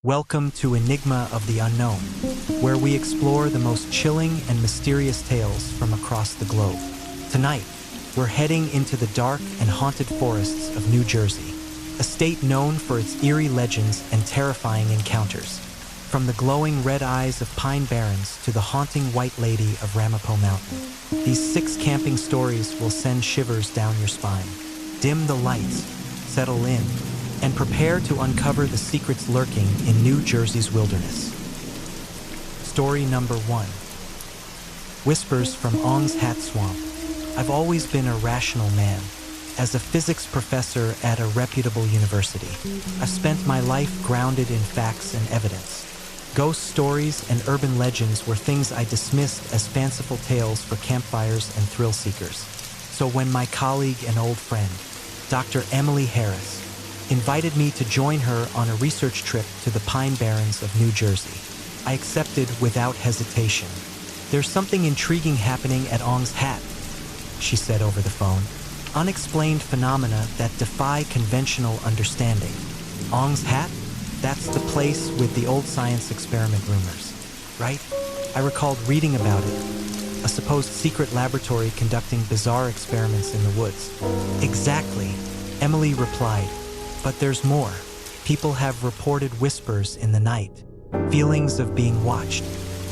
Welcome to Enigma of the Unknown, where we explore the most chilling and mysterious tales from across the globe. Tonight, we're heading into the dark and haunted forests of New Jersey, a state known for its eerie legends and terrifying encounters. From the glowing red eyes of Pine Barrens to the haunting White Lady of Ramapo Mountain, these 6 camping stories will send shivers down your spine. Dim the lights, settle in, and prepare to uncover the secrets lurking in New Jersey's wilderness. Story number 1. Whispers from Ong's Hat Swamp. I've always been a rational man. As a physics professor at a reputable university, I've spent my life grounded in facts and evidence. Ghost stories and urban legends were things I dismissed as fanciful tales for campfires and thrill seekers. So when my colleague and old friend, Dr. Emily Harris, invited me to join her on a research trip to the Pine Barrens of New Jersey, I accepted without hesitation. "There's something intriguing happening at Ong's Hat," she said over the phone. "Unexplained phenomena that defy conventional understanding." Ong's Hat? That's the place with the old science experiment rumors, right? I recalled reading about it, a supposed secret laboratory conducting bizarre experiments in the woods. "Exactly," Emily replied. "But there's more. People have reported whispers in the night, feelings of being watched,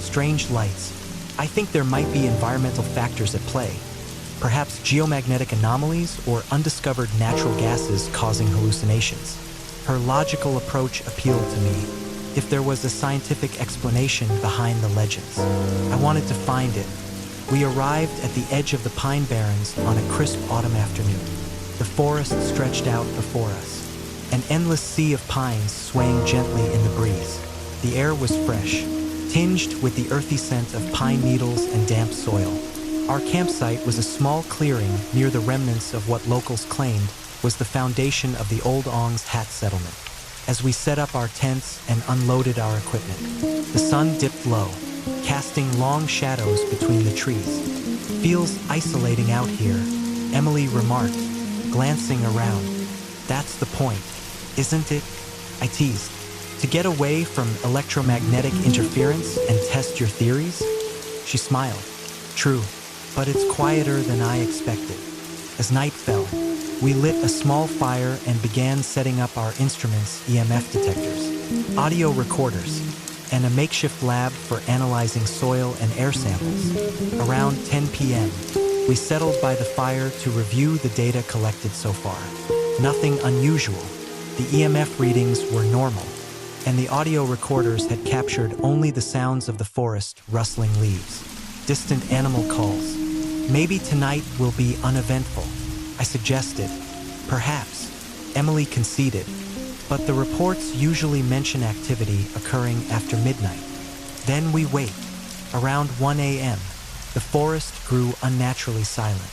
strange lights. I think there might be environmental factors at play, perhaps geomagnetic anomalies or undiscovered natural gases causing hallucinations." Her logical approach appealed to me. If there was a scientific explanation behind the legends, I wanted to find it. We arrived at the edge of the Pine Barrens on a crisp autumn afternoon. The forest stretched out before us, an endless sea of pines swaying gently in the breeze. The air was fresh, tinged with the earthy scent of pine needles and damp soil. Our campsite was a small clearing near the remnants of what locals claimed was the foundation of the old Ong's Hat settlement. As we set up our tents and unloaded our equipment, the sun dipped low, casting long shadows between the trees. "Feels isolating out here," Emily remarked, glancing around. "That's the point, isn't it?" I teased. "To get away from electromagnetic interference and test your theories?" She smiled. "True, but it's quieter than I expected." As night fell, we lit a small fire and began setting up our instruments, EMF detectors, audio recorders, and a makeshift lab for analyzing soil and air samples. Around 10 p.m., we settled by the fire to review the data collected so far. Nothing unusual. The EMF readings were normal, and the audio recorders had captured only the sounds of the forest rustling leaves, distant animal calls. "Maybe tonight will be uneventful," I suggested. "Perhaps," Emily conceded, "but the reports usually mention activity occurring after midnight." Then we wait. Around 1 a.m., the forest grew unnaturally silent.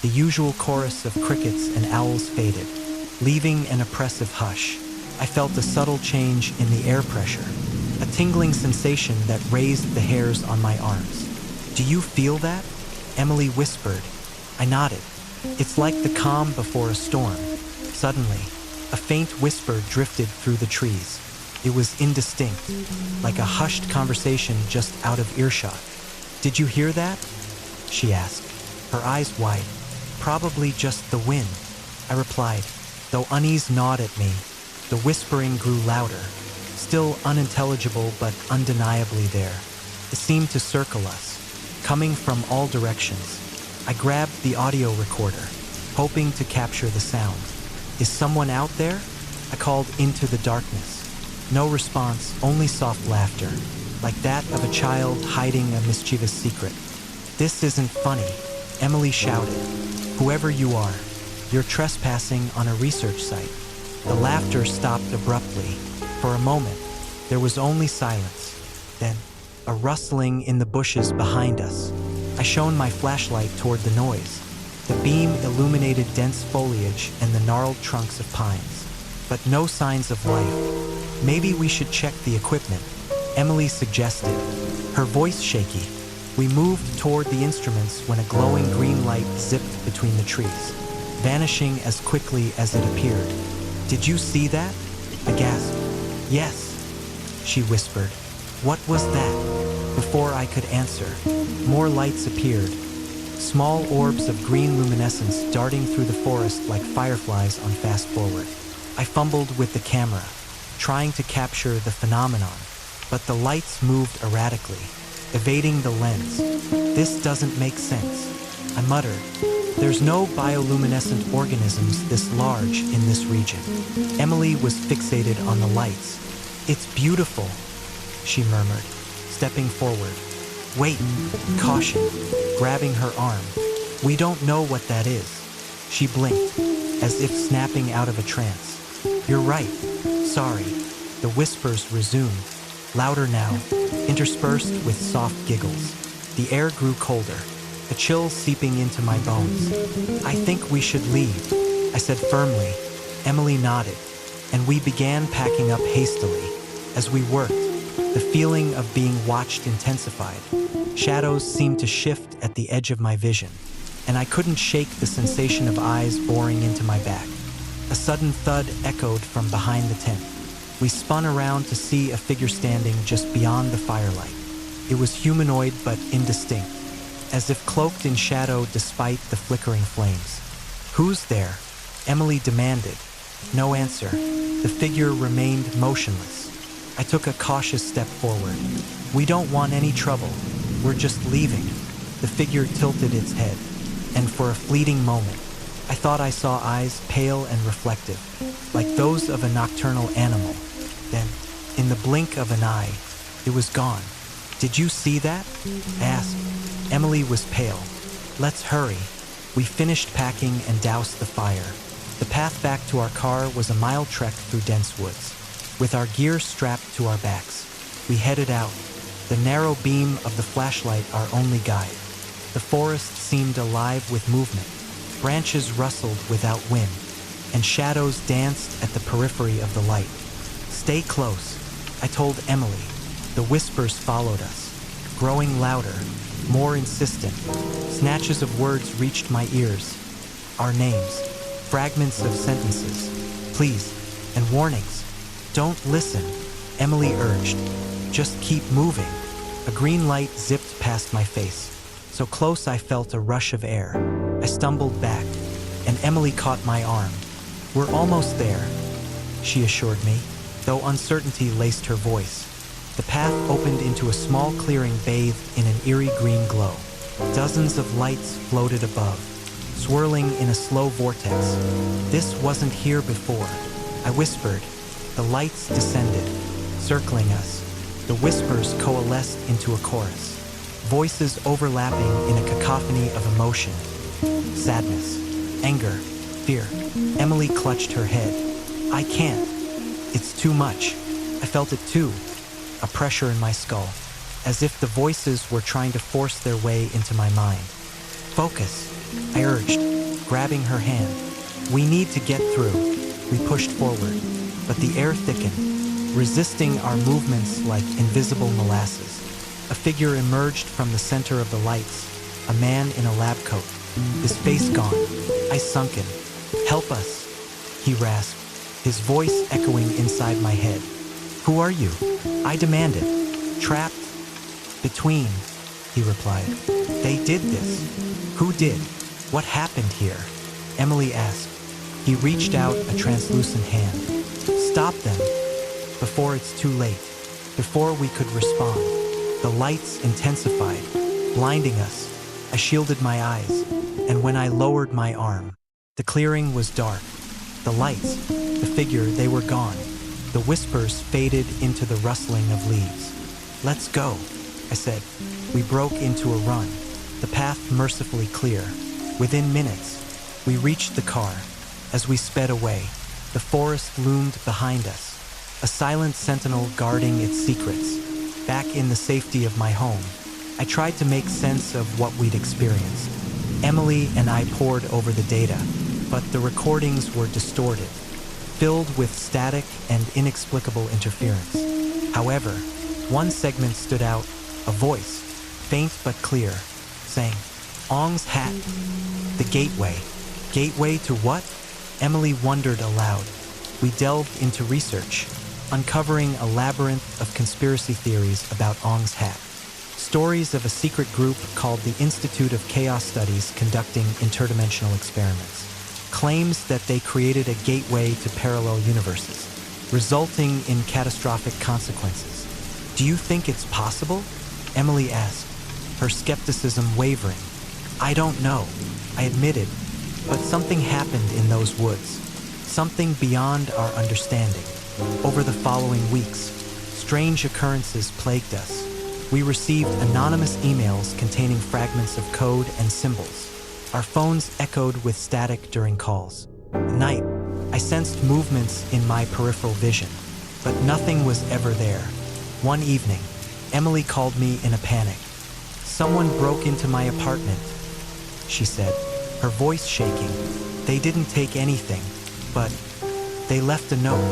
The usual chorus of crickets and owls faded, leaving an oppressive hush. I felt a subtle change in the air pressure, a tingling sensation that raised the hairs on my arms. "Do you feel that?" Emily whispered. I nodded. "It's like the calm before a storm." Suddenly, a faint whisper drifted through the trees. It was indistinct, like a hushed conversation just out of earshot. "Did you hear that?" she asked, her eyes wide. "Probably just the wind," I replied, though unease gnawed at me. The whispering grew louder, still unintelligible but undeniably there. It seemed to circle us, coming from all directions. I grabbed the audio recorder, hoping to capture the sound. "Is someone out there?" I called into the darkness. No response, only soft laughter, like that of a child hiding a mischievous secret. "This isn't funny," Emily shouted. "Whoever you are, you're trespassing on a research site." The laughter stopped abruptly. For a moment, there was only silence. Then, a rustling in the bushes behind us. I shone my flashlight toward the noise. The beam illuminated dense foliage and the gnarled trunks of pines, but no signs of life. "Maybe we should check the equipment," Emily suggested, her voice shaky. We moved toward the instruments when a glowing green light zipped between the trees, vanishing as quickly as it appeared. "Did you see that?" I gasped. "Yes." she whispered. What was that? Before I could answer, more lights appeared, small orbs of green luminescence darting through the forest like fireflies on fast forward. I fumbled with the camera, trying to capture the phenomenon, but the lights moved erratically, evading the lens. This doesn't make sense, I muttered. There's no bioluminescent organisms this large in this region. Emily was fixated on the lights. It's beautiful, she murmured, stepping forward. Wait, caution, grabbing her arm. We don't know what that is. She blinked, as if snapping out of a trance. You're right, sorry. The whispers resumed, louder now, interspersed with soft giggles. The air grew colder, a chill seeping into my bones. I think we should leave, I said firmly. Emily nodded, and we began packing up hastily. As we worked, the feeling of being watched intensified. Shadows seemed to shift at the edge of my vision, and I couldn't shake the sensation of eyes boring into my back. A sudden thud echoed from behind the tent. We spun around to see a figure standing just beyond the firelight. It was humanoid but indistinct, as if cloaked in shadow despite the flickering flames. Who's there? Emily demanded. No answer. The figure remained motionless. I took a cautious step forward. We don't want any trouble. We're just leaving. The figure tilted its head, and for a fleeting moment, I thought I saw eyes pale and reflective, like those of a nocturnal animal. Then, in the blink of an eye, it was gone. Did you see that? I asked. Emily was pale. Let's hurry. We finished packing and doused the fire. The path back to our car was a mile trek through dense woods. With our gear strapped to our backs, we headed out, the narrow beam of the flashlight our only guide. The forest seemed alive with movement. Branches rustled without wind, and shadows danced at the periphery of the light. Stay close, I told Emily. The whispers followed us, growing louder, more insistent. Snatches of words reached my ears. Our names, fragments of sentences, please, and warnings. Don't listen, Emily urged. Just keep moving. A green light zipped past my face, so close I felt a rush of air. I stumbled back, and Emily caught my arm. We're almost there, she assured me, though uncertainty laced her voice. The path opened into a small clearing bathed in an eerie green glow. Dozens of lights floated above, swirling in a slow vortex. This wasn't here before, I whispered. The lights descended, circling us. The whispers coalesced into a chorus, voices overlapping in a cacophony of emotion. Sadness, anger, fear. Emily clutched her head. I can't. It's too much. I felt it too, a pressure in my skull, as if the voices were trying to force their way into my mind. Focus, I urged, grabbing her hand. We need to get through. We pushed forward, but the air thickened, resisting our movements like invisible molasses. A figure emerged from the center of the lights, a man in a lab coat, his face gone, eyes sunken. Help us, he rasped, his voice echoing inside my head. Who are you? I demanded. Trapped? Between, he replied. They did this. Who did? What happened here? Emily asked. He reached out a translucent hand. Stop them, before it's too late, before we could respond. The lights intensified, blinding us. I shielded my eyes, and when I lowered my arm, the clearing was dark. The lights, the figure, they were gone. The whispers faded into the rustling of leaves. Let's go, I said. We broke into a run, the path mercifully clear. Within minutes, we reached the car. As we sped away, the forest loomed behind us, a silent sentinel guarding its secrets. Back in the safety of my home, I tried to make sense of what we'd experienced. Emily and I pored over the data, but the recordings were distorted, filled with static and inexplicable interference. However, one segment stood out, a voice, faint but clear, saying, Ong's hat, the gateway. Gateway to what? Emily wondered aloud. We delved into research. uncovering a labyrinth of conspiracy theories about Ong's hat. Stories of a secret group called the Institute of Chaos Studies conducting interdimensional experiments. Claims that they created a gateway to parallel universes, resulting in catastrophic consequences. Do you think it's possible? Emily asked, her skepticism wavering. I don't know, I admitted, but something happened in those woods. Something beyond our understanding. Over the following weeks, strange occurrences plagued us. We received anonymous emails containing fragments of code and symbols. Our phones echoed with static during calls. At night, I sensed movements in my peripheral vision, but nothing was ever there. One evening, Emily called me in a panic. Someone broke into my apartment, she said, her voice shaking. They didn't take anything, but they left a note.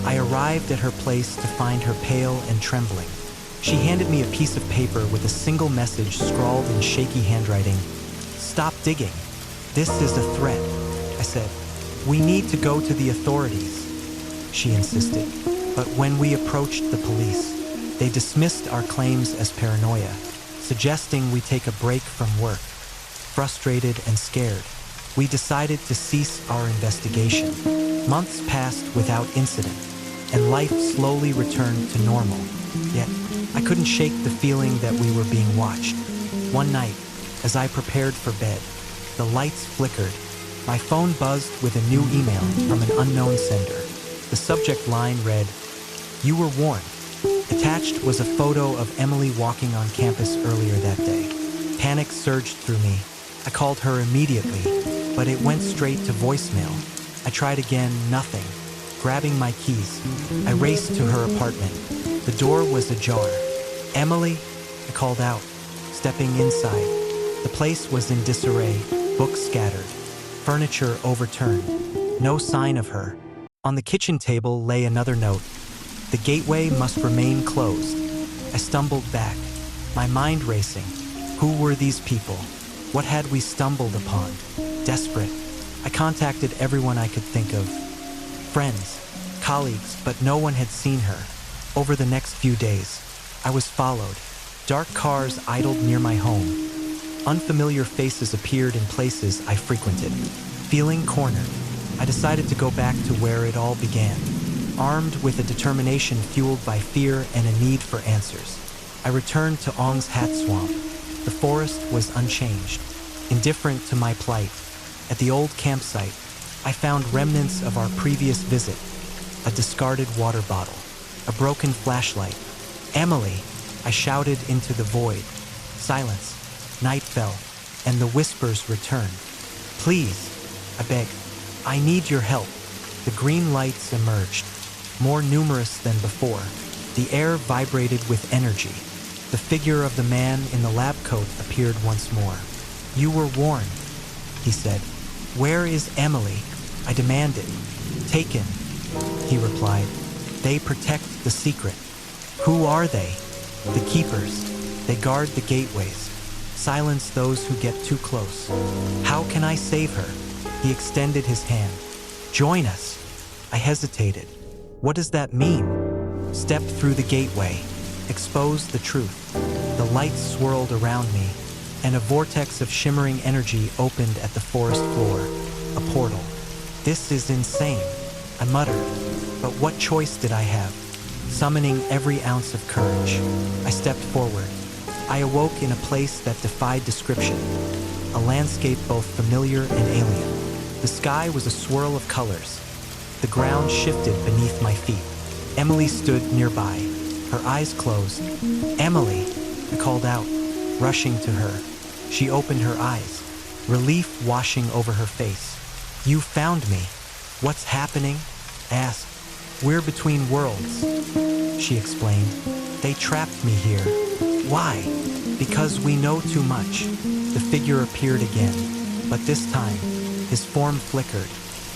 I arrived at her place to find her pale and trembling. She handed me a piece of paper with a single message scrawled in shaky handwriting. Stop digging. This is a threat, I said. We need to go to the authorities, she insisted. But when we approached the police, they dismissed our claims as paranoia, suggesting we take a break from work. Frustrated and scared, we decided to cease our investigation. Months passed without incident, and life slowly returned to normal. Yet, I couldn't shake the feeling that we were being watched. One night, as I prepared for bed, the lights flickered. My phone buzzed with a new email from an unknown sender. The subject line read, "You were warned." Attached was a photo of Emily walking on campus earlier that day. Panic surged through me. I called her immediately, but it went straight to voicemail. I tried again, nothing. Grabbing my keys, I raced to her apartment. The door was ajar. "Emily?" I called out, stepping inside. The place was in disarray, books scattered, furniture overturned. No sign of her. On the kitchen table lay another note. The gateway must remain closed. I stumbled back, my mind racing. Who were these people? What had we stumbled upon? Desperate, I contacted everyone I could think of. Friends, colleagues, but no one had seen her. Over the next few days, I was followed. Dark cars idled near my home. Unfamiliar faces appeared in places I frequented. Feeling cornered, I decided to go back to where it all began. Armed with a determination fueled by fear and a need for answers, I returned to Ong's Hat Swamp. The forest was unchanged, indifferent to my plight. At the old campsite, I found remnants of our previous visit, a discarded water bottle, a broken flashlight. "Emily!" I shouted into the void. Silence. Night fell, and the whispers returned. "Please," I begged, "I need your help." The green lights emerged, more numerous than before. The air vibrated with energy. The figure of the man in the lab coat appeared once more. "You were warned," he said. "Where is Emily?" I demanded. "Taken," he replied. "They protect the secret." "Who are they?" "The keepers. They guard the gateways. Silence those who get too close." "How can I save her?" He extended his hand. "Join us." I hesitated. "What does that mean?" "Step through the gateway. Expose the truth." The lights swirled around me, and a vortex of shimmering energy opened at the forest floor. A portal. "This is insane," I muttered. But what choice did I have? Summoning every ounce of courage, I stepped forward. I awoke in a place that defied description, a landscape both familiar and alien. The sky was a swirl of colors. The ground shifted beneath my feet. Emily stood nearby, her eyes closed. "Emily!" I called out, rushing to her. She opened her eyes, relief washing over her face. "You found me. What's happening?" I asked. "We're between worlds," she explained. "They trapped me here." "Why?" "Because we know too much." The figure appeared again, but this time, his form flickered,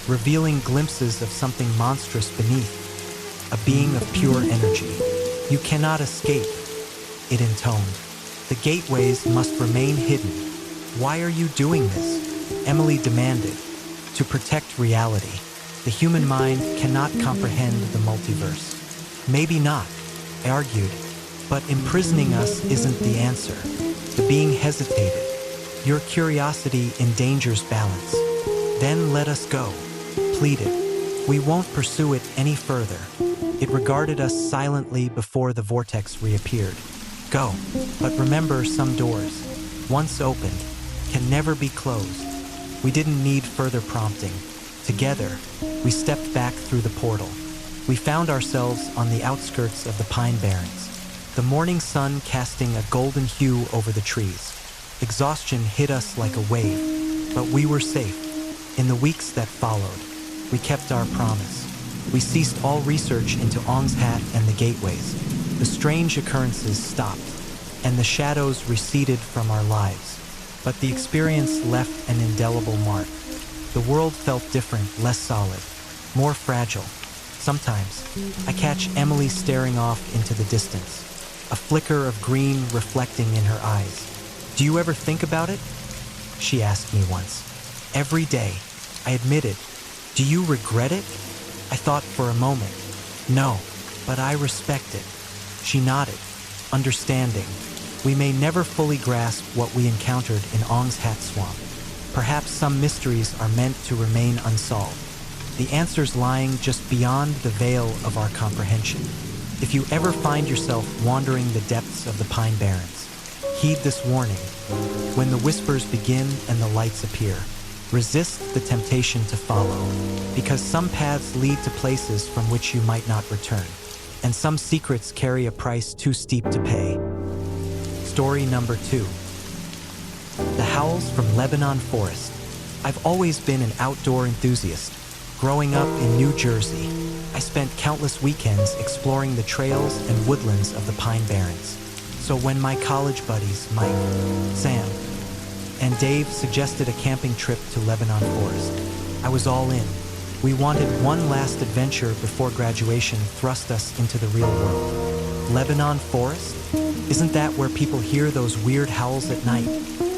revealing glimpses of something monstrous beneath, a being of pure energy. "You cannot escape," it intoned. "The gateways must remain hidden." "Why are you doing this?" Emily demanded. "To protect reality. The human mind cannot comprehend the multiverse. Maybe not, I argued, but imprisoning us isn't the answer. The being hesitated. Your curiosity endangers balance. Then let us go, pleaded. We won't pursue it any further. It regarded us silently before the vortex reappeared. Go, but remember, some doors, once opened, can never be closed. We didn't need further prompting. Together, we stepped back through the portal. We found ourselves on the outskirts of the Pine Barrens, the morning sun casting a golden hue over the trees. Exhaustion hit us like a wave, but we were safe. In the weeks that followed, we kept our promise. We ceased all research into Ong's Hat and the gateways. The strange occurrences stopped, and the shadows receded from our lives. But the experience left an indelible mark. The world felt different, less solid, more fragile. Sometimes, I catch Emily staring off into the distance, a flicker of green reflecting in her eyes. Do you ever think about it? She asked me once. Every day, I admitted. Do you regret it? I thought for a moment. No, but I respect it. She nodded, understanding. We may never fully grasp what we encountered in Ong's Hat Swamp. Perhaps some mysteries are meant to remain unsolved, the answers lying just beyond the veil of our comprehension. If you ever find yourself wandering the depths of the Pine Barrens, heed this warning. When the whispers begin and the lights appear, resist the temptation to follow, because some paths lead to places from which you might not return, and some secrets carry a price too steep to pay. Story number 2. The Howls from Lebanon Forest. I've always been an outdoor enthusiast. Growing up in New Jersey, I spent countless weekends exploring the trails and woodlands of the Pine Barrens. So when my college buddies, Mike, Sam, and Dave suggested a camping trip to Lebanon Forest, I was all in. We wanted one last adventure before graduation thrust us into the real world. Lebanon Forest? Isn't that where people hear those weird howls at night?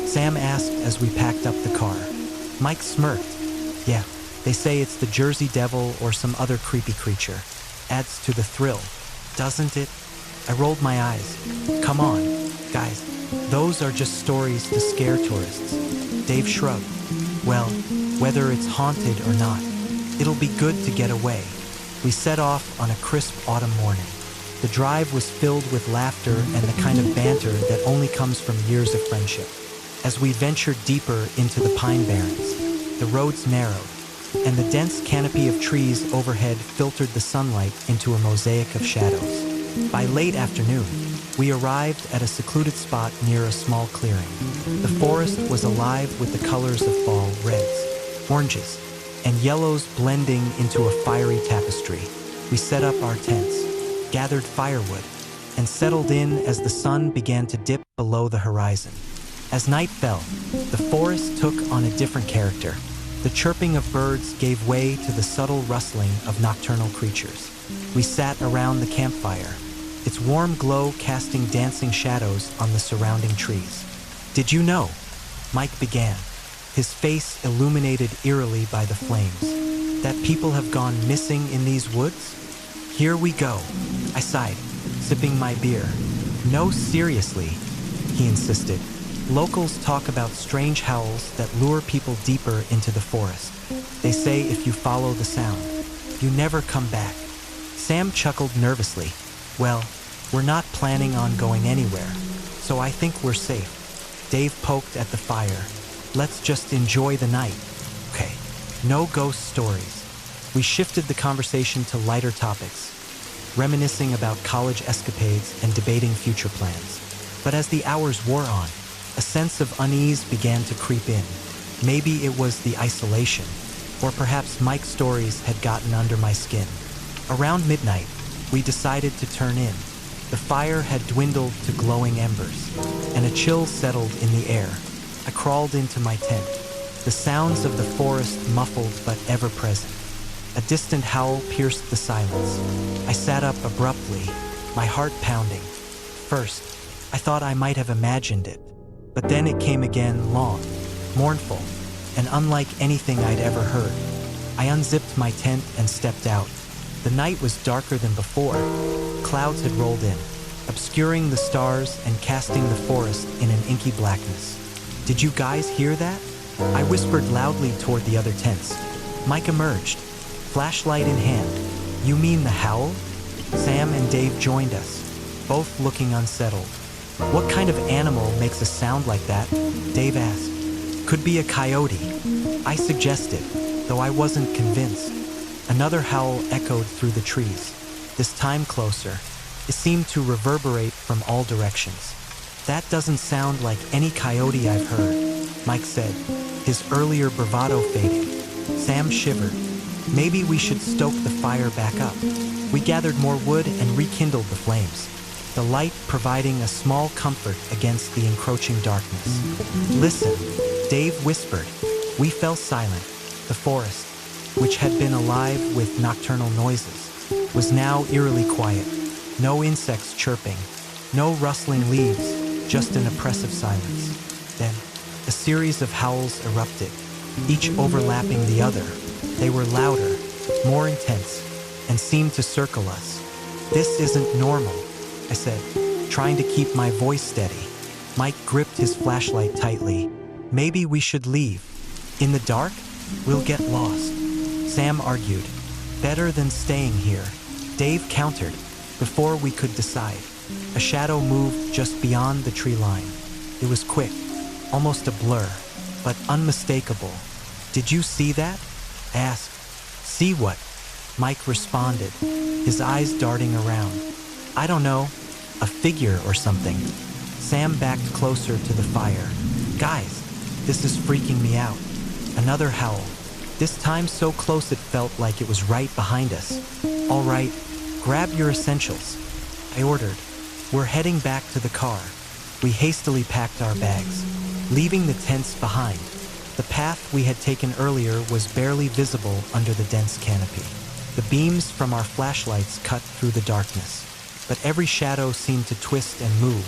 Sam asked as we packed up the car. Mike smirked. Yeah, they say it's the Jersey Devil or some other creepy creature. Adds to the thrill, doesn't it? I rolled my eyes. Come on, guys, those are just stories to scare tourists. Dave shrugged. Well, whether it's haunted or not, it'll be good to get away. We set off on a crisp autumn morning. The drive was filled with laughter and the kind of banter that only comes from years of friendship. As we ventured deeper into the Pine Barrens, the roads narrowed, and the dense canopy of trees overhead filtered the sunlight into a mosaic of shadows. By late afternoon, we arrived at a secluded spot near a small clearing. The forest was alive with the colors of fall, reds, oranges, and yellows blending into a fiery tapestry. We set up our tents, gathered firewood, and settled in as the sun began to dip below the horizon. As night fell, the forest took on a different character. The chirping of birds gave way to the subtle rustling of nocturnal creatures. We sat around the campfire, its warm glow casting dancing shadows on the surrounding trees. Did you know? Mike began, his face illuminated eerily by the flames, that people have gone missing in these woods? Here we go, I sighed, sipping my beer. No, seriously, he insisted. Locals talk about strange howls that lure people deeper into the forest. They say if you follow the sound, you never come back. Sam chuckled nervously. Well, we're not planning on going anywhere, so I think we're safe. Dave poked at the fire. Let's just enjoy the night. Okay, no ghost stories. We shifted the conversation to lighter topics, reminiscing about college escapades and debating future plans. But as the hours wore on, a sense of unease began to creep in. Maybe it was the isolation, or perhaps Mike's stories had gotten under my skin. Around midnight, we decided to turn in. The fire had dwindled to glowing embers, and a chill settled in the air. I crawled into my tent, the sounds of the forest muffled but ever present. A distant howl pierced the silence. I sat up abruptly, my heart pounding. First, I thought I might have imagined it, but then it came again, long, mournful, and unlike anything I'd ever heard. I unzipped my tent and stepped out. The night was darker than before, Clouds had rolled in, obscuring the stars and casting the forest in an inky blackness. "Did you guys hear that?" I whispered loudly toward the other tents. Mike emerged, flashlight in hand. "You mean the howl?" Sam and Dave joined us, both looking unsettled. "What kind of animal makes a sound like that?" Dave asked. "Could be a coyote," I suggested, though I wasn't convinced. Another howl echoed through the trees, this time closer. It seemed to reverberate from all directions. "That doesn't sound like any coyote I've heard," Mike said, his earlier bravado fading. Sam shivered. "Maybe we should stoke the fire back up." We gathered more wood and rekindled the flames, the light providing a small comfort against the encroaching darkness. "Listen," Dave whispered. We fell silent. The forest, which had been alive with nocturnal noises, was now eerily quiet. No insects chirping, no rustling leaves, just an oppressive silence. Then, a series of howls erupted, each overlapping the other. They were louder, more intense, and seemed to circle us. "This isn't normal," I said, trying to keep my voice steady. Mike gripped his flashlight tightly. "Maybe we should leave. In the dark, we'll get lost." Sam argued. "Better than staying here," Dave countered, before we could decide. A shadow moved just beyond the tree line. It was quick, almost a blur, but unmistakable. "Did you see that?" I asked. "See what?" Mike responded, his eyes darting around. "I don't know, a figure or something." Sam backed closer to the fire. "Guys, this is freaking me out." Another howl, this time so close it felt like it was right behind us. "All right, grab your essentials," I ordered. "We're heading back to the car." We hastily packed our bags, leaving the tents behind. The path we had taken earlier was barely visible under the dense canopy. The beams from our flashlights cut through the darkness, but every shadow seemed to twist and move.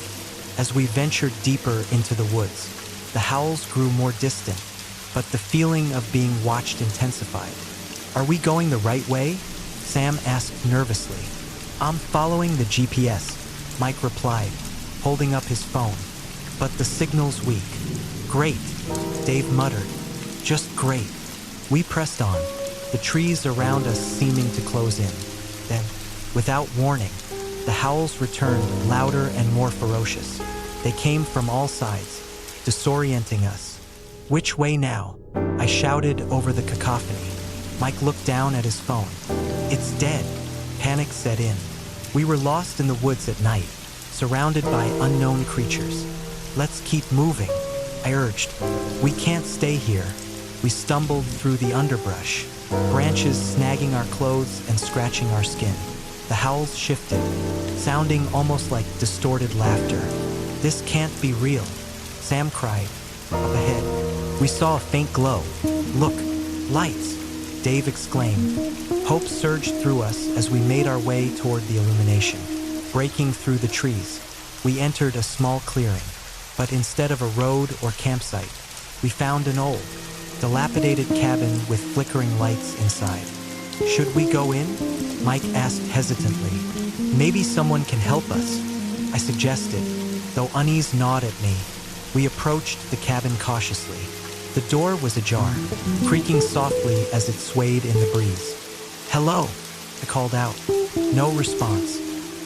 As we ventured deeper into the woods, the howls grew more distant, but the feeling of being watched intensified. "Are we going the right way?" Sam asked nervously. "I'm following the GPS," Mike replied, holding up his phone. "But the signal's weak." "Great," Dave muttered. "Just great." We pressed on, the trees around us seeming to close in. Then, without warning, the howls returned louder and more ferocious. They came from all sides, disorienting us. "Which way now?" I shouted over the cacophony. Mike looked down at his phone. "It's dead." Panic set in. We were lost in the woods at night, surrounded by unknown creatures. "Let's keep moving," I urged. "We can't stay here." We stumbled through the underbrush, branches snagging our clothes and scratching our skin. The howls shifted, sounding almost like distorted laughter. "This can't be real," Sam cried. Up ahead, we saw a faint glow. "Look, lights!" Dave exclaimed. Hope surged through us as we made our way toward the illumination. Breaking through the trees, we entered a small clearing, but instead of a road or campsite, we found an old, dilapidated cabin with flickering lights inside. "Should we go in?" Mike asked hesitantly. "Maybe someone can help us," I suggested, though unease gnawed at me. We approached the cabin cautiously. The door was ajar, creaking softly as it swayed in the breeze. "Hello," I called out. No response.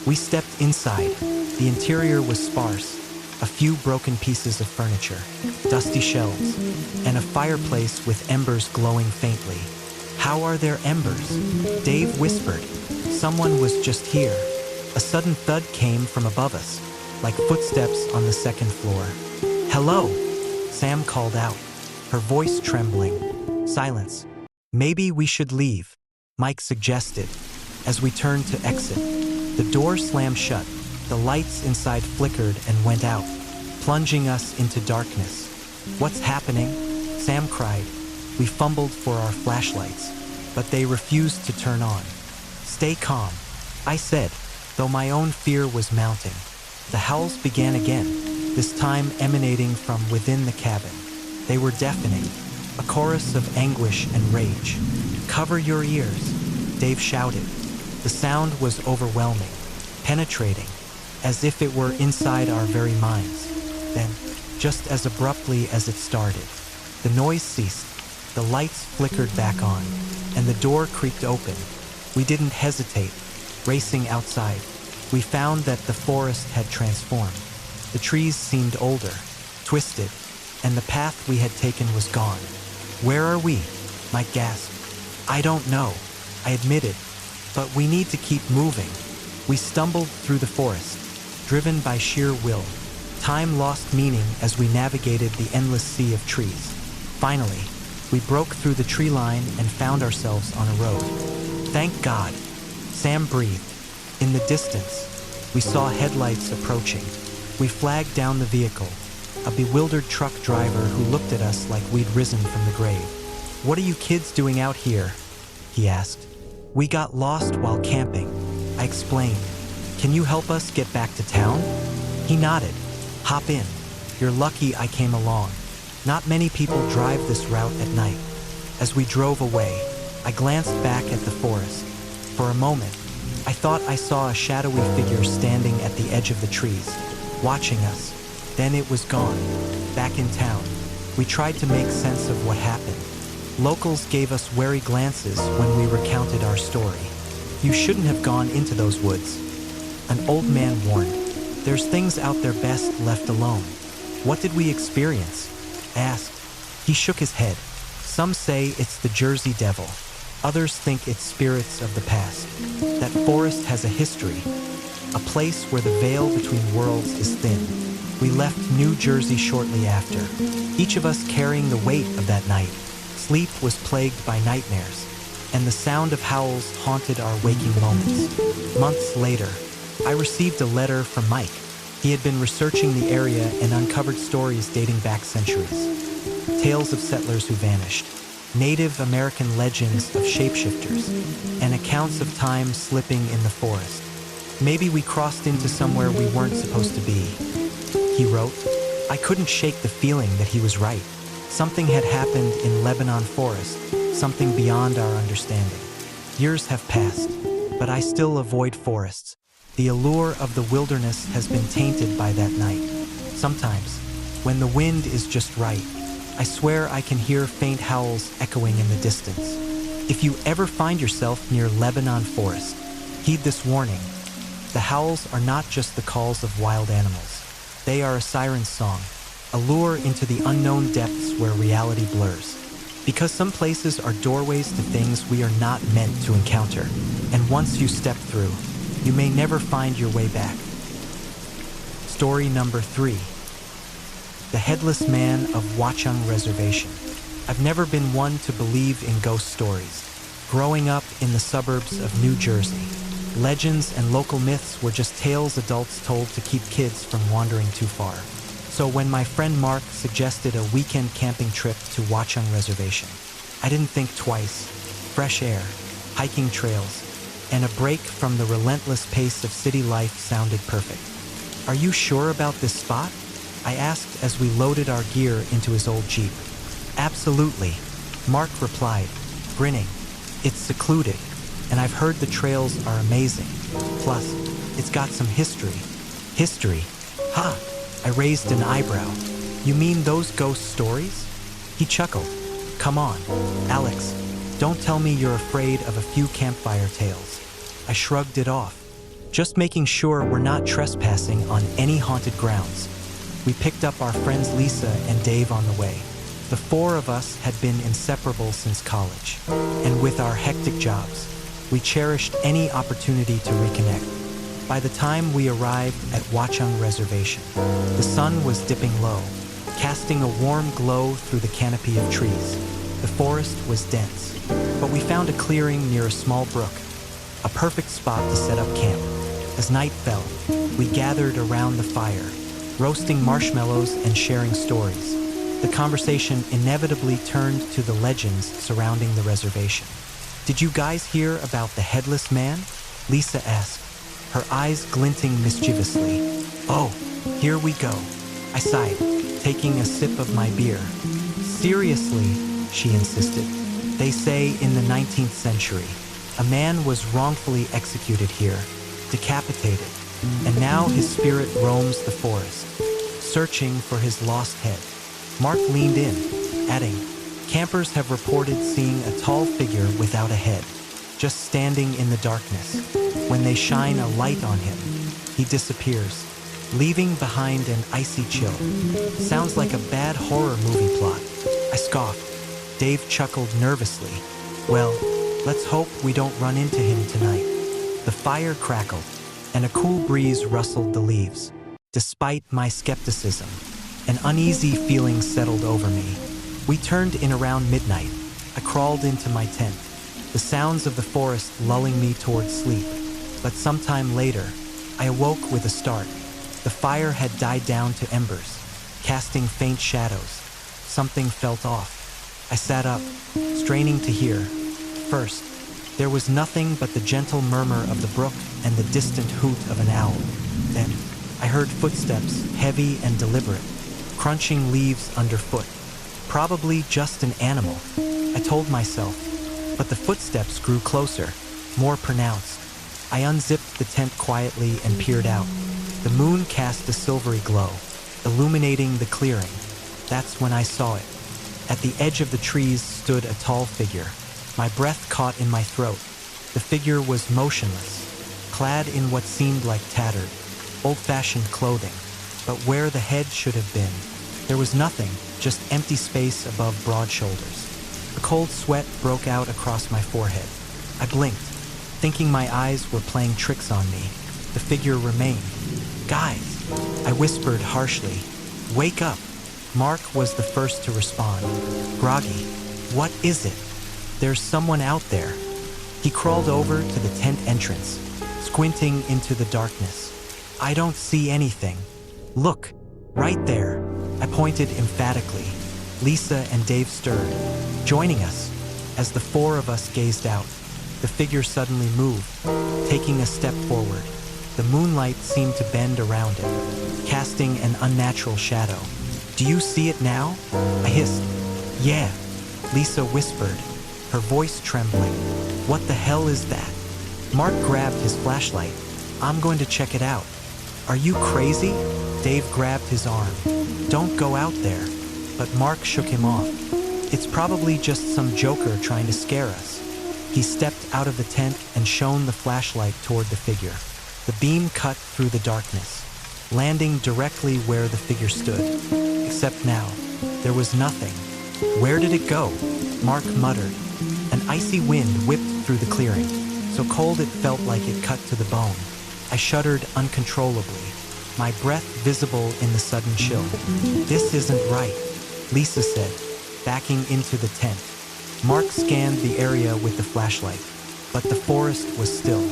We stepped inside. The interior was sparse, a few broken pieces of furniture, dusty shelves, and a fireplace with embers glowing faintly. "How are there embers?" Dave whispered. "Someone was just here." A sudden thud came from above us, like footsteps on the second floor. "Hello," Sam called out, her voice trembling. Silence. "Maybe we should leave," Mike suggested. As we turned to exit, the door slammed shut. The lights inside flickered and went out, plunging us into darkness. "What's happening?" Sam cried. We fumbled for our flashlights, but they refused to turn on. "Stay calm," I said, though my own fear was mounting. The howls began again, this time emanating from within the cabin. They were deafening, a chorus of anguish and rage. "Cover your ears," Dave shouted. The sound was overwhelming, penetrating, as if it were inside our very minds. Then, just as abruptly as it started, the noise ceased, the lights flickered back on, and the door creaked open. We didn't hesitate, racing outside. We found that the forest had transformed. The trees seemed older, twisted, and the path we had taken was gone. "Where are we?" Mike gasped. "I don't know," I admitted, "but we need to keep moving." We stumbled through the forest, driven by sheer will. Time lost meaning as we navigated the endless sea of trees. Finally, we broke through the tree line and found ourselves on a road. "Thank God," Sam breathed. In the distance, we saw headlights approaching. We flagged down the vehicle, a bewildered truck driver who looked at us like we'd risen from the grave. "What are you kids doing out here?" he asked. "We got lost while camping," I explained. "Can you help us get back to town?" He nodded. "Hop in. You're lucky I came along. Not many people drive this route at night." As we drove away, I glanced back at the forest. For a moment, I thought I saw a shadowy figure standing at the edge of the trees, watching us. Then it was gone. Back in town, we tried to make sense of what happened. Locals gave us wary glances when we recounted our story. "You shouldn't have gone into those woods," an old man warned. "There's things out there best left alone." "What did we experience?" I asked. He shook his head. "Some say it's the Jersey Devil. Others think it's spirits of the past. That forest has a history, a place where the veil between worlds is thin." We left New Jersey shortly after, each of us carrying the weight of that night. Sleep was plagued by nightmares, and the sound of howls haunted our waking moments. Months later, I received a letter from Mike. He had been researching the area and uncovered stories dating back centuries. Tales of settlers who vanished, Native American legends of shapeshifters, and accounts of time slipping in the forest. "Maybe we crossed into somewhere we weren't supposed to be," he wrote. I couldn't shake the feeling that he was right. Something had happened in Lebanon Forest, something beyond our understanding. Years have passed, but I still avoid forests. The allure of the wilderness has been tainted by that night. Sometimes, when the wind is just right, I swear I can hear faint howls echoing in the distance. If you ever find yourself near Lebanon Forest, heed this warning. The howls are not just the calls of wild animals. They are a siren's song, a lure into the unknown depths where reality blurs. Because some places are doorways to things we are not meant to encounter, and once you step through, you may never find your way back. Story number 3. The Headless Man of Watchung Reservation. I've never been one to believe in ghost stories. Growing up in the suburbs of New Jersey, legends and local myths were just tales adults told to keep kids from wandering too far. So when my friend Mark suggested a weekend camping trip to Watchung Reservation, I didn't think twice. Fresh air, hiking trails, and a break from the relentless pace of city life sounded perfect. "Are you sure about this spot?" I asked as we loaded our gear into his old Jeep. "Absolutely," Mark replied, grinning. "It's secluded, and I've heard the trails are amazing. Plus, it's got some history." "History? Ha!" I raised an eyebrow. "You mean those ghost stories?" He chuckled. "Come on, Alex, don't tell me you're afraid of a few campfire tales." I shrugged it off, just making sure we're not trespassing on any haunted grounds. We picked up our friends Lisa and Dave on the way. The 4 of us had been inseparable since college, and with our hectic jobs, we cherished any opportunity to reconnect. By the time we arrived at Watchung Reservation, the sun was dipping low, casting a warm glow through the canopy of trees. The forest was dense, but we found a clearing near a small brook, a perfect spot to set up camp. As night fell, we gathered around the fire, roasting marshmallows and sharing stories. The conversation inevitably turned to the legends surrounding the reservation. "Did you guys hear about the Headless Man?" Lisa asked, her eyes glinting mischievously. "Oh, here we go," I sighed, taking a sip of my beer. "Seriously," she insisted. "They say in the 19th century, a man was wrongfully executed here. decapitated, and now his spirit roams the forest, searching for his lost head. Mark leaned in, adding, "Campers have reported seeing a tall figure without a head, just standing in the darkness. When they shine a light on him, he disappears, leaving behind an icy chill. Sounds like a bad horror movie plot." I scoffed. Dave chuckled nervously. "Well, let's hope we don't run into him tonight." The fire crackled, and a cool breeze rustled the leaves. Despite my skepticism, an uneasy feeling settled over me. We turned in around midnight. I crawled into my tent, the sounds of the forest lulling me toward sleep. But sometime later, I awoke with a start. The fire had died down to embers, casting faint shadows. Something felt off. I sat up, straining to hear. First, there was nothing but the gentle murmur of the brook and the distant hoot of an owl. Then, I heard footsteps, heavy and deliberate, crunching leaves underfoot. Probably just an animal, I told myself, but the footsteps grew closer, more pronounced. I unzipped the tent quietly and peered out. The moon cast a silvery glow, illuminating the clearing. That's when I saw it. At the edge of the trees stood a tall figure. My breath caught in my throat. The figure was motionless, clad in what seemed like tattered, old-fashioned clothing. But where the head should have been, there was nothing, just empty space above broad shoulders. A cold sweat broke out across my forehead. I blinked, thinking my eyes were playing tricks on me. The figure remained. "Guys," I whispered harshly, "wake up." Mark was the first to respond. "Groggy, what is it?" "There's someone out there." He crawled over to the tent entrance, squinting into the darkness. "I don't see anything." "Look, right there." I pointed emphatically. Lisa and Dave stirred, joining us. As the four of us gazed out, the figure suddenly moved, taking a step forward. The moonlight seemed to bend around it, casting an unnatural shadow. "Do you see it now?" I hissed. "Yeah," Lisa whispered, her voice trembling. "What the hell is that?" Mark grabbed his flashlight. "I'm going to check it out." "Are you crazy?" Dave grabbed his arm. "Don't go out there." But Mark shook him off. "It's probably just some joker trying to scare us." He stepped out of the tent and shone the flashlight toward the figure. The beam cut through the darkness, landing directly where the figure stood. Except now, there was nothing. "Where did it go?" Mark muttered. An icy wind whipped through the clearing, so cold it felt like it cut to the bone. I shuddered uncontrollably, my breath visible in the sudden chill. "This isn't right," Lisa said, backing into the tent. Mark scanned the area with the flashlight, but the forest was still.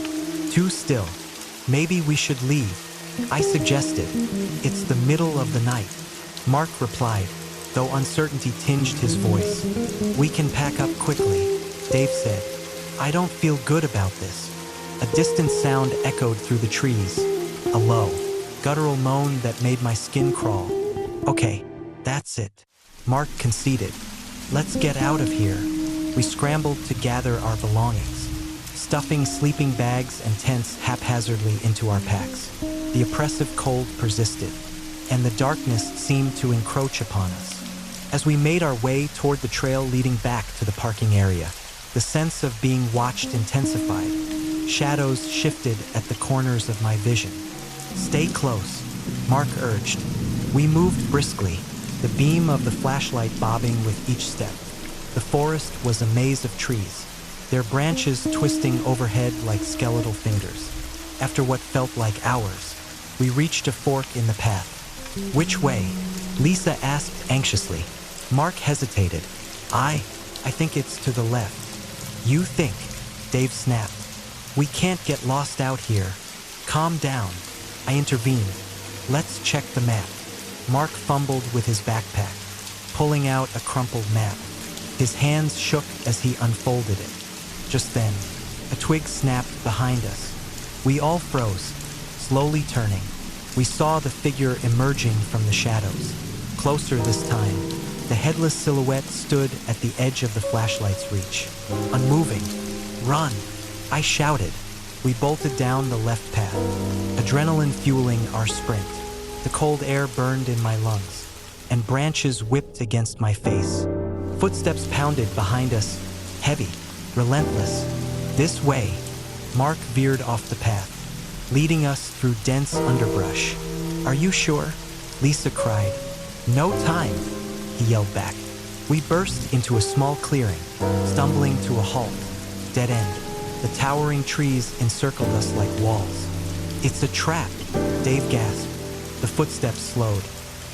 Too still. "Maybe we should leave," I suggested. "It's the middle of the night." Mark replied, though uncertainty tinged his voice. "We can pack up quickly," Dave said. "I don't feel good about this." A distant sound echoed through the trees, a low, guttural moan that made my skin crawl. "Okay, that's it," Mark conceded. "Let's get out of here." We scrambled to gather our belongings, stuffing sleeping bags and tents haphazardly into our packs. The oppressive cold persisted, and the darkness seemed to encroach upon us. As we made our way toward the trail leading back to the parking area, the sense of being watched intensified. Shadows shifted at the corners of my vision. "Stay close," Mark urged. We moved briskly, the beam of the flashlight bobbing with each step. The forest was a maze of trees, their branches twisting overhead like skeletal fingers. After what felt like hours, we reached a fork in the path. "Which way?" Lisa asked anxiously. Mark hesitated. I think it's to the left." "You think?" Dave snapped. "We can't get lost out here." "Calm down," I intervened. "Let's check the map." Mark fumbled with his backpack, pulling out a crumpled map. His hands shook as he unfolded it. Just then, a twig snapped behind us. We all froze, slowly turning. We saw the figure emerging from the shadows. Closer this time, the headless silhouette stood at the edge of the flashlight's reach, unmoving. "Run!" I shouted. We bolted down the left path, adrenaline fueling our sprint. The cold air burned in my lungs, and branches whipped against my face. Footsteps pounded behind us, heavy, relentless. This way. Mark veered off the path, leading us through dense underbrush. Are you sure? Lisa cried. No time, he yelled back. We burst into a small clearing, stumbling to a halt. Dead end. The towering trees encircled us like walls. It's a trap, Dave gasped. The footsteps slowed,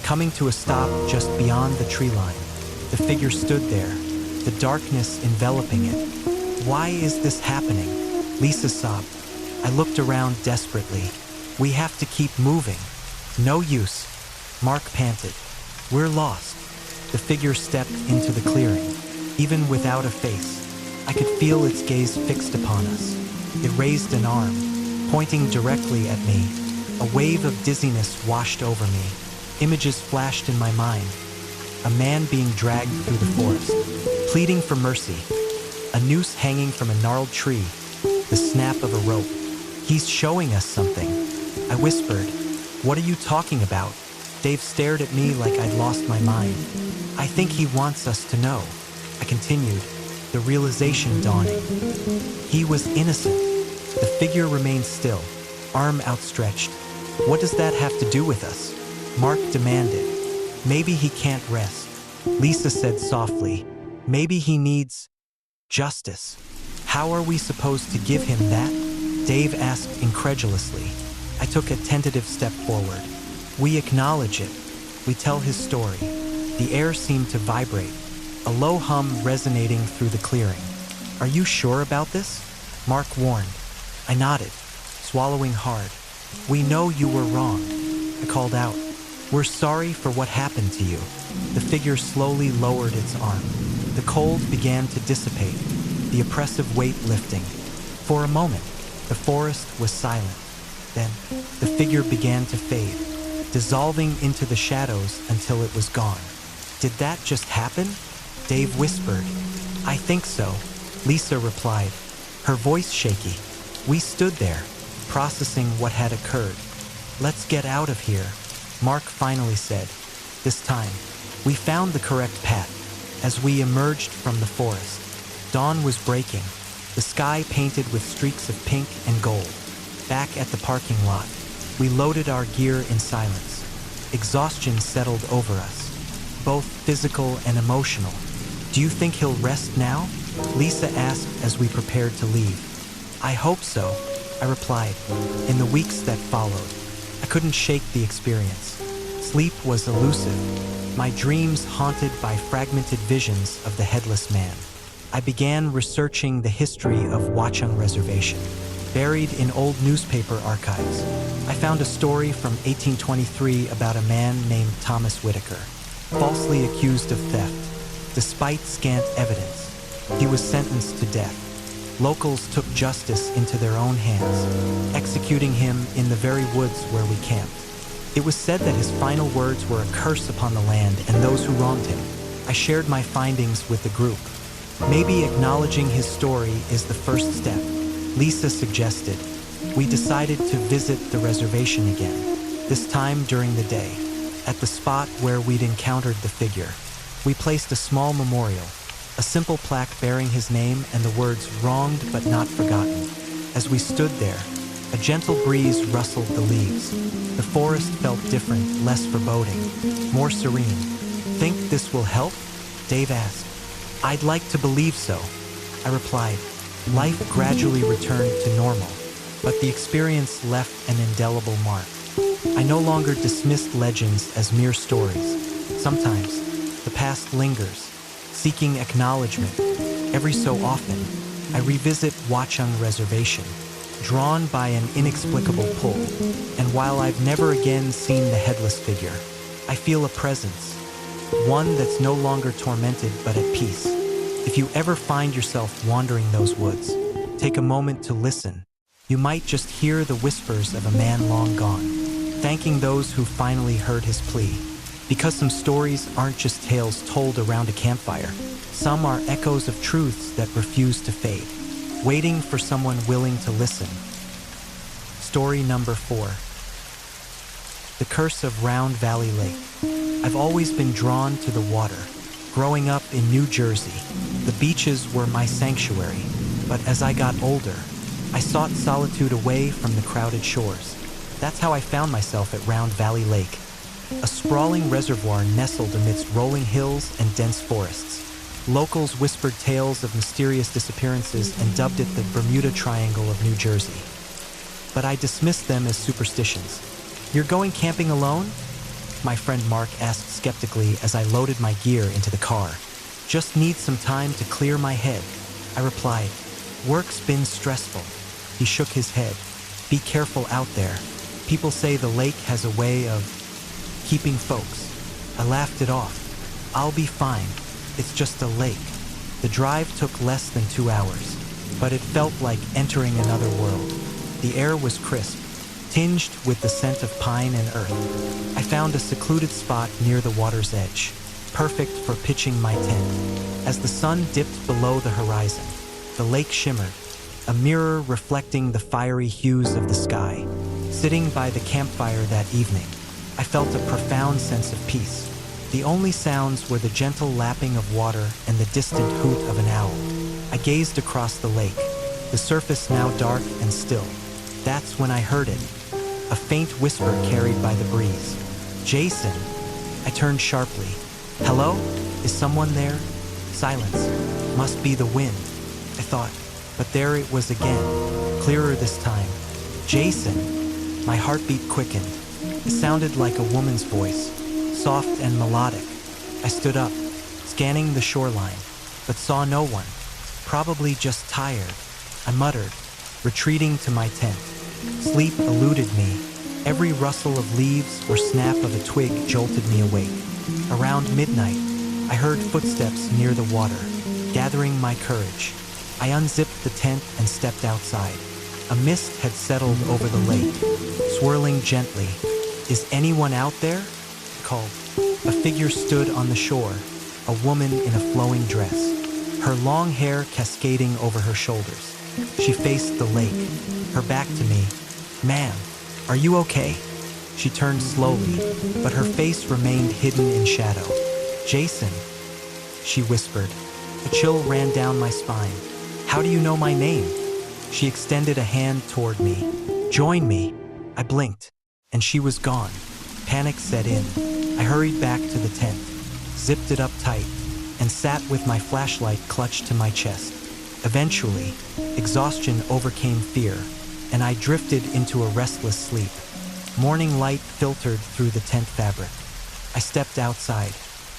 coming to a stop just beyond the tree line. The figure stood there, the darkness enveloping it. Why is this happening? Lisa sobbed. I looked around desperately. We have to keep moving. No use. Mark panted. We're lost. The figure stepped into the clearing. Even without a face, I could feel its gaze fixed upon us. It raised an arm, pointing directly at me. A wave of dizziness washed over me. Images flashed in my mind. A man being dragged through the forest, pleading for mercy. A noose hanging from a gnarled tree. The snap of a rope. He's showing us something. I whispered, "What are you talking about?" Dave stared at me like I'd lost my mind. "I think he wants us to know," I continued, the realization dawning. He was innocent. The figure remained still, arm outstretched. What does that have to do with us? Mark demanded. Maybe he can't rest. Lisa said softly, maybe he needs justice. How are we supposed to give him that? Dave asked incredulously. I took a tentative step forward. We acknowledge it. We tell his story. The air seemed to vibrate, a low hum resonating through the clearing. Are you sure about this? Mark warned. I nodded, swallowing hard. We know you were wrong, I called out. We're sorry for what happened to you. The figure slowly lowered its arm. The cold began to dissipate, the oppressive weight lifting. For a moment, the forest was silent. Then, the figure began to fade, dissolving into the shadows until it was gone. Did that just happen? Dave whispered. I think so, Lisa replied, her voice shaky. We stood there, processing what had occurred. Let's get out of here, Mark finally said. This time, we found the correct path. As we emerged from the forest, dawn was breaking, the sky painted with streaks of pink and gold. Back at the parking lot, we loaded our gear in silence. Exhaustion settled over us, both physical and emotional. Do you think he'll rest now? Lisa asked as we prepared to leave. I hope so, I replied. In the weeks that followed, I couldn't shake the experience. Sleep was elusive, my dreams haunted by fragmented visions of the headless man. I began researching the history of Watchung Reservation. Buried in old newspaper archives, I found a story from 1823 about a man named Thomas Whitaker, falsely accused of theft. Despite scant evidence, he was sentenced to death. Locals took justice into their own hands, executing him in the very woods where we camped. It was said that his final words were a curse upon the land and those who wronged him. I shared my findings with the group. Maybe acknowledging his story is the first step, Lisa suggested. We decided to visit the reservation again, this time during the day. At the spot where we'd encountered the figure, we placed a small memorial, a simple plaque bearing his name and the words "wronged but not forgotten." As we stood there, a gentle breeze rustled the leaves. The forest felt different, less foreboding, more serene. Think this will help? Dave asked. I'd like to believe so, I replied. Life gradually returned to normal, but the experience left an indelible mark. I no longer dismissed legends as mere stories. Sometimes, the past lingers, seeking acknowledgement. Every so often, I revisit Watchung Reservation, drawn by an inexplicable pull. And while I've never again seen the headless figure, I feel a presence, one that's no longer tormented but at peace. If you ever find yourself wandering those woods, take a moment to listen. You might just hear the whispers of a man long gone, thanking those who finally heard his plea. Because some stories aren't just tales told around a campfire. Some are echoes of truths that refuse to fade, waiting for someone willing to listen. Story number 4. The Curse of Round Valley Lake. I've always been drawn to the water. Growing up in New Jersey, the beaches were my sanctuary, but as I got older, I sought solitude away from the crowded shores. That's how I found myself at Round Valley Lake, a sprawling reservoir nestled amidst rolling hills and dense forests. Locals whispered tales of mysterious disappearances and dubbed it the Bermuda Triangle of New Jersey. But I dismissed them as superstitions. "You're going camping alone?" my friend Mark asked skeptically as I loaded my gear into the car. "Just need some time to clear my head," I replied. "Work's been stressful." He shook his head. "Be careful out there. People say the lake has a way of keeping folks." I laughed it off. "I'll be fine. It's just a lake." The drive took less than 2 hours, but it felt like entering another world. The air was crisp, tinged with the scent of pine and earth. I found a secluded spot near the water's edge, perfect for pitching my tent. As the sun dipped below the horizon, the lake shimmered, a mirror reflecting the fiery hues of the sky. Sitting by the campfire that evening, I felt a profound sense of peace. The only sounds were the gentle lapping of water and the distant hoot of an owl. I gazed across the lake, the surface now dark and still. That's when I heard it, a faint whisper carried by the breeze. "Jason!" I turned sharply. "Hello? Is someone there?" Silence. "Must be the wind," I thought. But there it was again, clearer this time. "Jason!" My heartbeat quickened. It sounded like a woman's voice, soft and melodic. I stood up, scanning the shoreline, but saw no one. "Probably just tired," I muttered, retreating to my tent. Sleep eluded me. Every rustle of leaves or snap of a twig jolted me awake. Around midnight, I heard footsteps near the water, gathering my courage. I unzipped the tent and stepped outside. A mist had settled over the lake, swirling gently. "Is anyone out there?" I called. A figure stood on the shore, a woman in a flowing dress, her long hair cascading over her shoulders. She faced the lake, her back to me. "Ma'am, are you okay?" She turned slowly, but her face remained hidden in shadow. "Jason," she whispered. A chill ran down my spine. "How do you know my name?" She extended a hand toward me. "Join me." I blinked, and she was gone. Panic set in. I hurried back to the tent, zipped it up tight, and sat with my flashlight clutched to my chest. Eventually, exhaustion overcame fear, and I drifted into a restless sleep. Morning light filtered through the tent fabric. I stepped outside,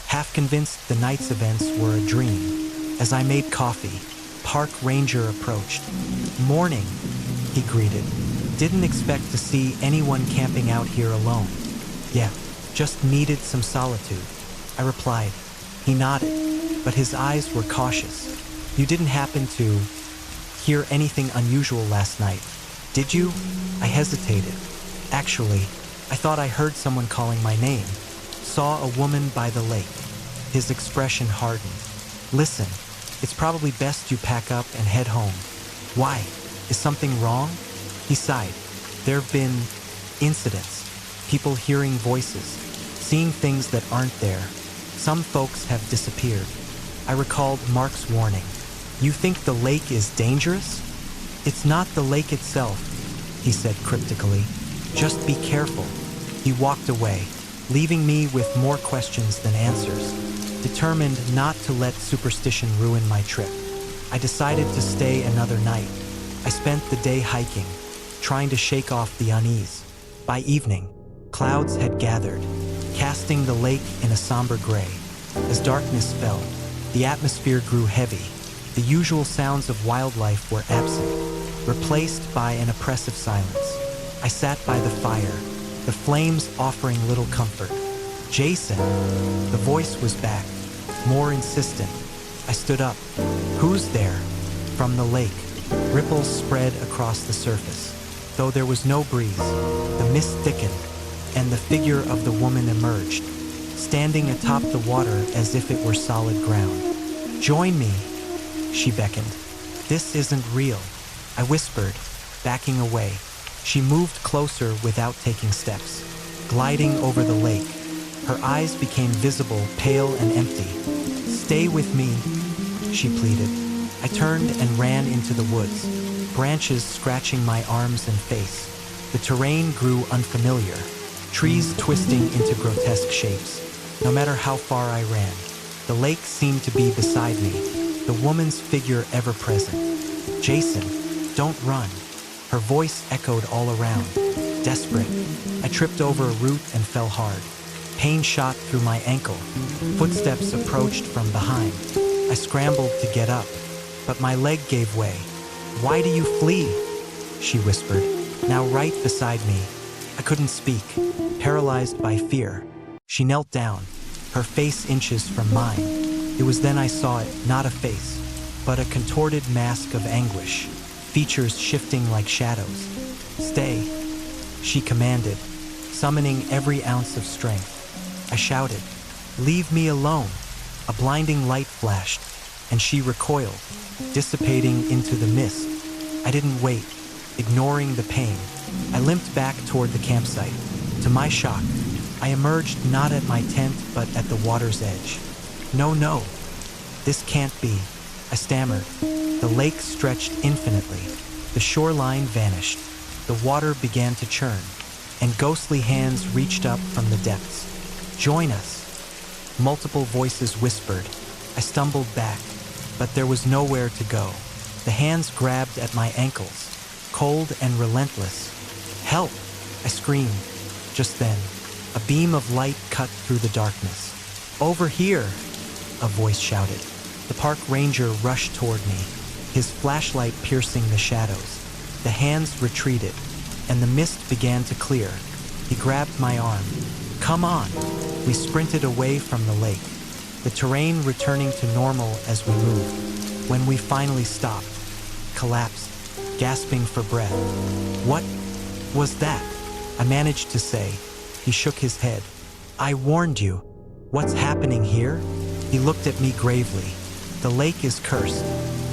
half convinced the night's events were a dream. As I made coffee, Park Ranger approached. "Morning," he greeted. "Didn't expect to see anyone camping out here alone." "Yeah, just needed some solitude," I replied. He nodded, but his eyes were cautious. "You didn't happen to hear anything unusual last night, did you?" I hesitated. "Actually, I thought I heard someone calling my name. Saw a woman by the lake." His expression hardened. "Listen, it's probably best you pack up and head home." "Why? Is something wrong?" He sighed. "There've been incidents, people hearing voices, seeing things that aren't there. Some folks have disappeared." I recalled Mark's warning. "You think the lake is dangerous?" "It's not the lake itself," he said cryptically. "Just be careful." He walked away, leaving me with more questions than answers. Determined not to let superstition ruin my trip, I decided to stay another night. I spent the day hiking, trying to shake off the unease. By evening, clouds had gathered, casting the lake in a somber gray. As darkness fell, the atmosphere grew heavy. The usual sounds of wildlife were absent, replaced by an oppressive silence. I sat by the fire, the flames offering little comfort. "Jason," the voice was back, more insistent. I stood up. "Who's there?" From the lake, ripples spread across the surface. Though there was no breeze, the mist thickened, and the figure of the woman emerged, standing atop the water as if it were solid ground. "Join me," she beckoned. "This isn't real," I whispered, backing away. She moved closer without taking steps, gliding over the lake. Her eyes became visible, pale and empty. "Stay with me," she pleaded. I turned and ran into the woods, branches scratching my arms and face. The terrain grew unfamiliar, trees twisting into grotesque shapes. No matter how far I ran, the lake seemed to be beside me, the woman's figure ever present. "Jason, don't run." Her voice echoed all around, desperate. I tripped over a root and fell hard. Pain shot through my ankle. Footsteps approached from behind. I scrambled to get up, but my leg gave way. "Why do you flee?" she whispered, now right beside me. I couldn't speak, paralyzed by fear. She knelt down, her face inches from mine. It was then I saw it, not a face, but a contorted mask of anguish, features shifting like shadows. "Stay," she commanded, summoning every ounce of strength. I shouted, "Leave me alone." A blinding light flashed, and she recoiled, dissipating into the mist. I didn't wait, ignoring the pain. I limped back toward the campsite. To my shock, I emerged not at my tent, but at the water's edge. No, this can't be," I stammered. The lake stretched infinitely. The shoreline vanished. The water began to churn, and ghostly hands reached up from the depths. "Join us," multiple voices whispered. I stumbled back, but there was nowhere to go. The hands grabbed at my ankles, cold and relentless. "Help!" I screamed. Just then, a beam of light cut through the darkness. "Over here!" a voice shouted. The park ranger rushed toward me, his flashlight piercing the shadows. The hands retreated, and the mist began to clear. He grabbed my arm. "Come on!" We sprinted away from the lake, the terrain returning to normal as we moved. When we finally stopped, collapsed, gasping for breath. "What was that?" I managed to say. He shook his head. "I warned you. What's happening here?" He looked at me gravely. "The lake is cursed.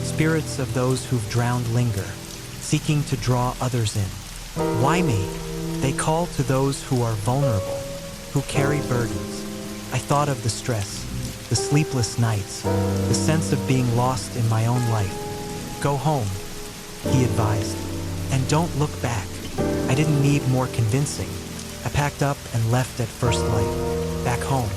Spirits of those who've drowned linger, seeking to draw others in." "Why me?" "They call to those who are vulnerable, who carry burdens." I thought of the stress, the sleepless nights, the sense of being lost in my own life. "Go home," he advised, "and don't look back." I didn't need more convincing. I packed up and left at first light. Back home,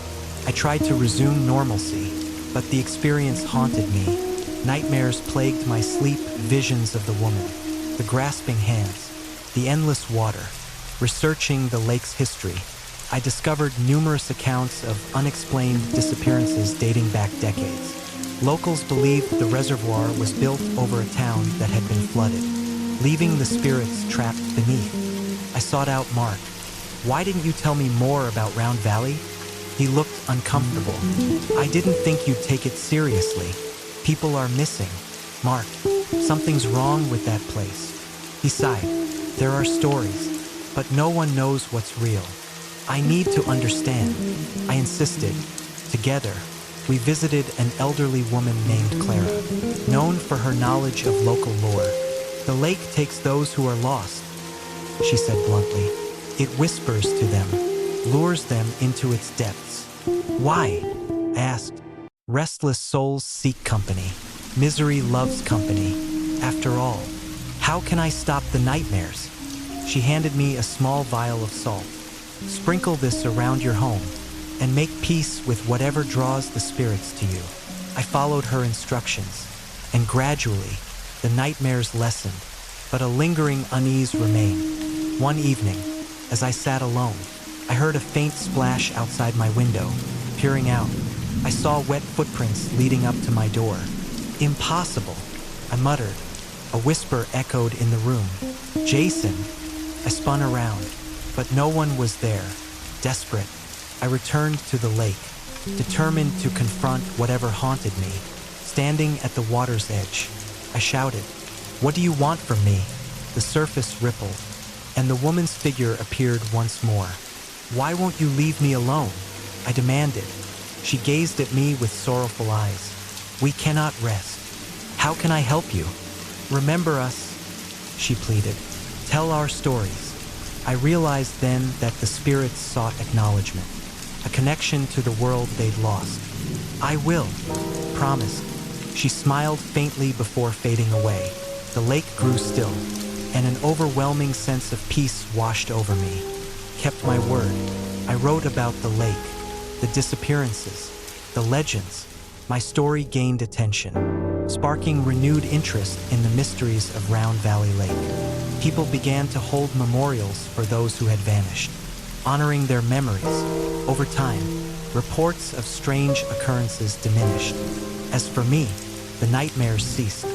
I tried to resume normalcy, but the experience haunted me. Nightmares plagued my sleep, visions of the woman, the grasping hands, the endless water. Researching the lake's history, I discovered numerous accounts of unexplained disappearances dating back decades. Locals believed the reservoir was built over a town that had been flooded, leaving the spirits trapped beneath. I sought out Mark. "Why didn't you tell me more about Round Valley?" He looked uncomfortable. "I didn't think you'd take it seriously. People are missing. Mark, something's wrong with that place." He sighed. "There are stories, but no one knows what's real. I need to understand." I insisted. Together, we visited an elderly woman named Clara, known for her knowledge of local lore. "The lake takes those who are lost," she said bluntly. "It whispers to them, lures them into its depths." "Why?" I asked. "Restless souls seek company. Misery loves company. After all, how can I stop the nightmares?" She handed me a small vial of salt. "Sprinkle this around your home and make peace with whatever draws the spirits to you." I followed her instructions, and gradually, the nightmares lessened, but a lingering unease remained. One evening, as I sat alone, I heard a faint splash outside my window. Peering out, I saw wet footprints leading up to my door. "Impossible," I muttered. A whisper echoed in the room. "Jason." I spun around, but no one was there. Desperate, I returned to the lake, determined to confront whatever haunted me. Standing at the water's edge, I shouted, "What do you want from me?" The surface rippled, and the woman's figure appeared once more. "Why won't you leave me alone?" I demanded. She gazed at me with sorrowful eyes. "We cannot rest. How can I help you? Remember us," she pleaded. Tell our stories. I realized then that the spirits sought acknowledgement, a connection to the world they'd lost. I will, promised. She smiled faintly before fading away. The lake grew still, and an overwhelming sense of peace washed over me. Kept my word. I wrote about the lake, the disappearances, the legends. My story gained attention, sparking renewed interest in the mysteries of Round Valley Lake. People began to hold memorials for those who had vanished, honoring their memories. Over time, reports of strange occurrences diminished. As for me, the nightmares ceased.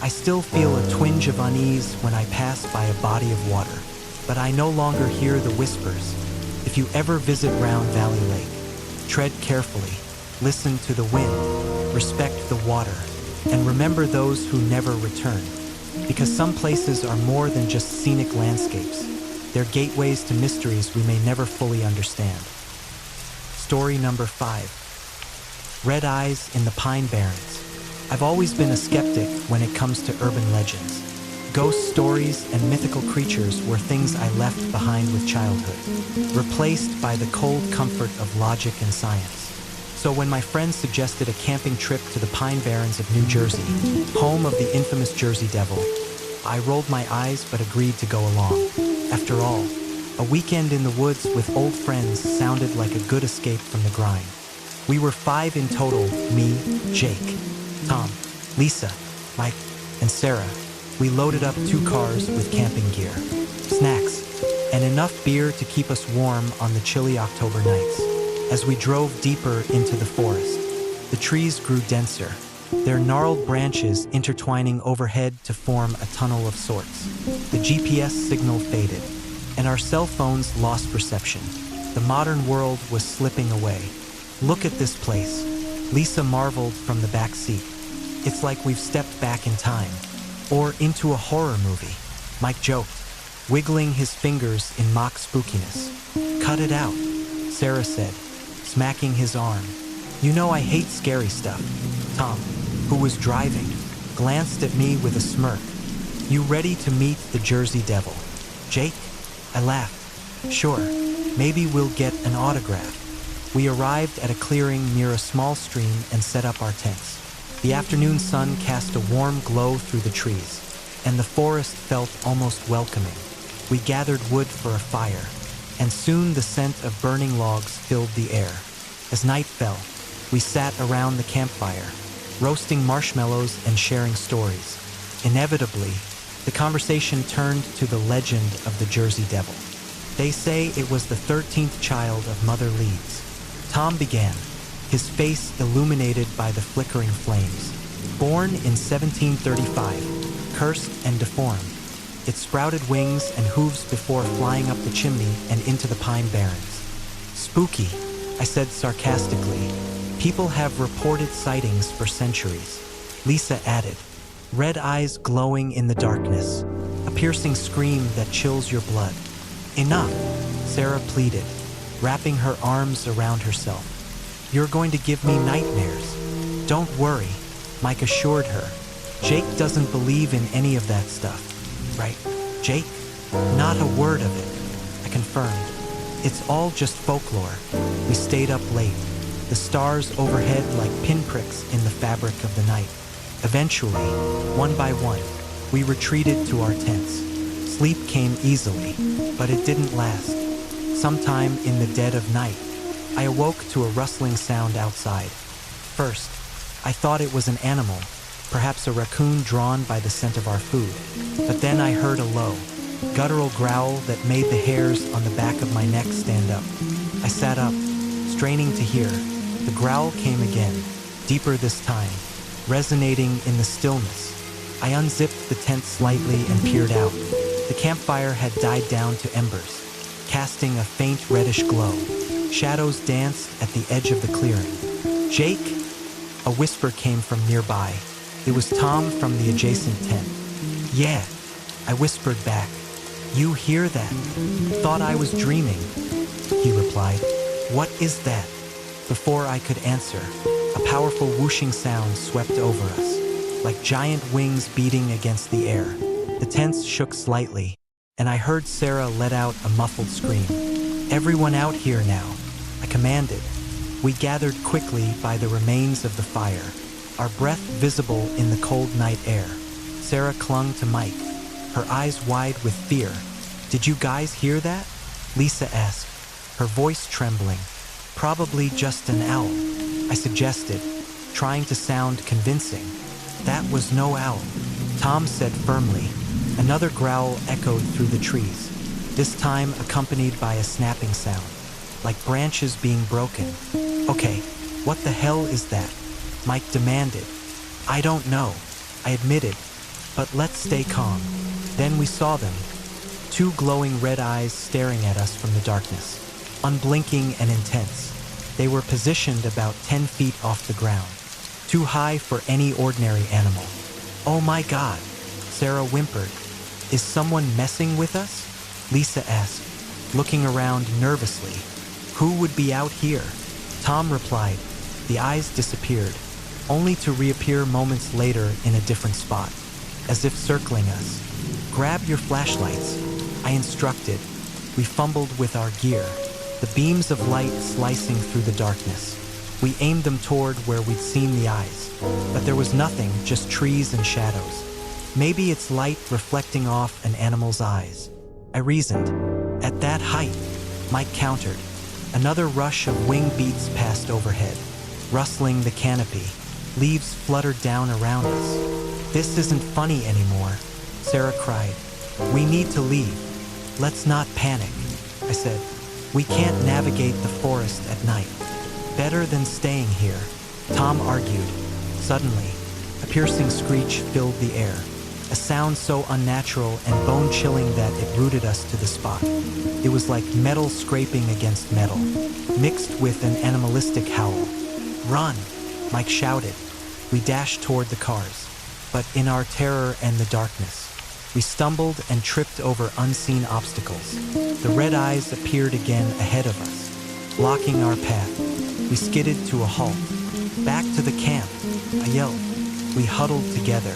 I still feel a twinge of unease when I pass by a body of water, but I no longer hear the whispers. If you ever visit Round Valley Lake, tread carefully, listen to the wind, respect the water, and remember those who never return. Because some places are more than just scenic landscapes. They're gateways to mysteries we may never fully understand. Story number 5. Red Eyes in the Pine Barrens. I've always been a skeptic when it comes to urban legends. Ghost stories and mythical creatures were things I left behind with childhood, replaced by the cold comfort of logic and science. So when my friends suggested a camping trip to the Pine Barrens of New Jersey, home of the infamous Jersey Devil, I rolled my eyes but agreed to go along. After all, a weekend in the woods with old friends sounded like a good escape from the grind. We were 5 in total: me, Jake, Tom, Lisa, Mike, and Sarah. We loaded up 2 cars with camping gear, snacks, and enough beer to keep us warm on the chilly October nights. As we drove deeper into the forest, the trees grew denser, their gnarled branches intertwining overhead to form a tunnel of sorts. The GPS signal faded, and our cell phones lost reception. The modern world was slipping away. "Look at this place," Lisa marveled from the back seat. "It's like we've stepped back in time, or into a horror movie," Mike joked, wiggling his fingers in mock spookiness. "Cut it out," Sarah said, smacking his arm. "You know I hate scary stuff." Tom, who was driving, glanced at me with a smirk. "You ready to meet the Jersey Devil, Jake?" I laughed. "Sure, maybe we'll get an autograph." We arrived at a clearing near a small stream and set up our tents. The afternoon sun cast a warm glow through the trees, and the forest felt almost welcoming. We gathered wood for a fire, and soon the scent of burning logs filled the air. As night fell, we sat around the campfire, roasting marshmallows and sharing stories. Inevitably, the conversation turned to the legend of the Jersey Devil. They say it was the 13th child of Mother Leeds. Tom began, his face illuminated by the flickering flames. Born in 1735, cursed and deformed, it sprouted wings and hooves before flying up the chimney and into the Pine Barrens. "Spooky," I said sarcastically. "People have reported sightings for centuries." Lisa added, red eyes glowing in the darkness, a piercing scream that chills your blood. "Enough," Sarah pleaded, wrapping her arms around herself. "You're going to give me nightmares." "Don't worry," Mike assured her. "Jake doesn't believe in any of that stuff. Right, Jake?" "Not a word of it," I confirmed. "It's all just folklore." We stayed up late, the stars overhead like pinpricks in the fabric of the night. Eventually, one by one, we retreated to our tents. Sleep came easily, but it didn't last. Sometime in the dead of night, I awoke to a rustling sound outside. First, I thought it was an animal, perhaps a raccoon drawn by the scent of our food. But then I heard a low, guttural growl that made the hairs on the back of my neck stand up. I sat up, straining to hear. The growl came again, deeper this time, resonating in the stillness. I unzipped the tent slightly and peered out. The campfire had died down to embers, casting a faint reddish glow. Shadows danced at the edge of the clearing. "Jake?" A whisper came from nearby. It was Tom from the adjacent tent. "Yeah," I whispered back. "You hear that?" "Thought I was dreaming," he replied. "What is that?" Before I could answer, a powerful whooshing sound swept over us, like giant wings beating against the air. The tents shook slightly, and I heard Sarah let out a muffled scream. "Everyone out here now," I commanded. We gathered quickly by the remains of the fire, our breath visible in the cold night air. Sarah clung to Mike, her eyes wide with fear. "Did you guys hear that?" Lisa asked, her voice trembling. "Probably just an owl," I suggested, trying to sound convincing. "That was no owl," Tom said firmly. Another growl echoed through the trees, this time accompanied by a snapping sound, like branches being broken. "Okay, what the hell is that?" Mike demanded. "I don't know," I admitted, "but let's stay calm." Then we saw them, two glowing red eyes staring at us from the darkness, unblinking and intense. They were positioned about 10 feet off the ground, too high for any ordinary animal. "Oh my God," Sarah whimpered. "Is someone messing with us?" Lisa asked, looking around nervously. "Who would be out here?" Tom replied. The eyes disappeared, only to reappear moments later in a different spot, as if circling us. "Grab your flashlights," I instructed. We fumbled with our gear, the beams of light slicing through the darkness. We aimed them toward where we'd seen the eyes, but there was nothing, just trees and shadows. Maybe it's light reflecting off an animal's eyes, I reasoned. At that height, Mike countered. Another rush of wing beats passed overhead, rustling the canopy. Leaves fluttered down around us. "This isn't funny anymore," Sarah cried. "We need to leave. Let's not panic," I said. "We can't navigate the forest at night. Better than staying here," Tom argued. Suddenly, a piercing screech filled the air, a sound so unnatural and bone-chilling that it rooted us to the spot. It was like metal scraping against metal, mixed with an animalistic howl. "Run!" Mike shouted. We dashed toward the cars, but in our terror and the darkness, we stumbled and tripped over unseen obstacles. The red eyes appeared again ahead of us, blocking our path. We skidded to a halt. "Back to the camp," I yelled. We huddled together,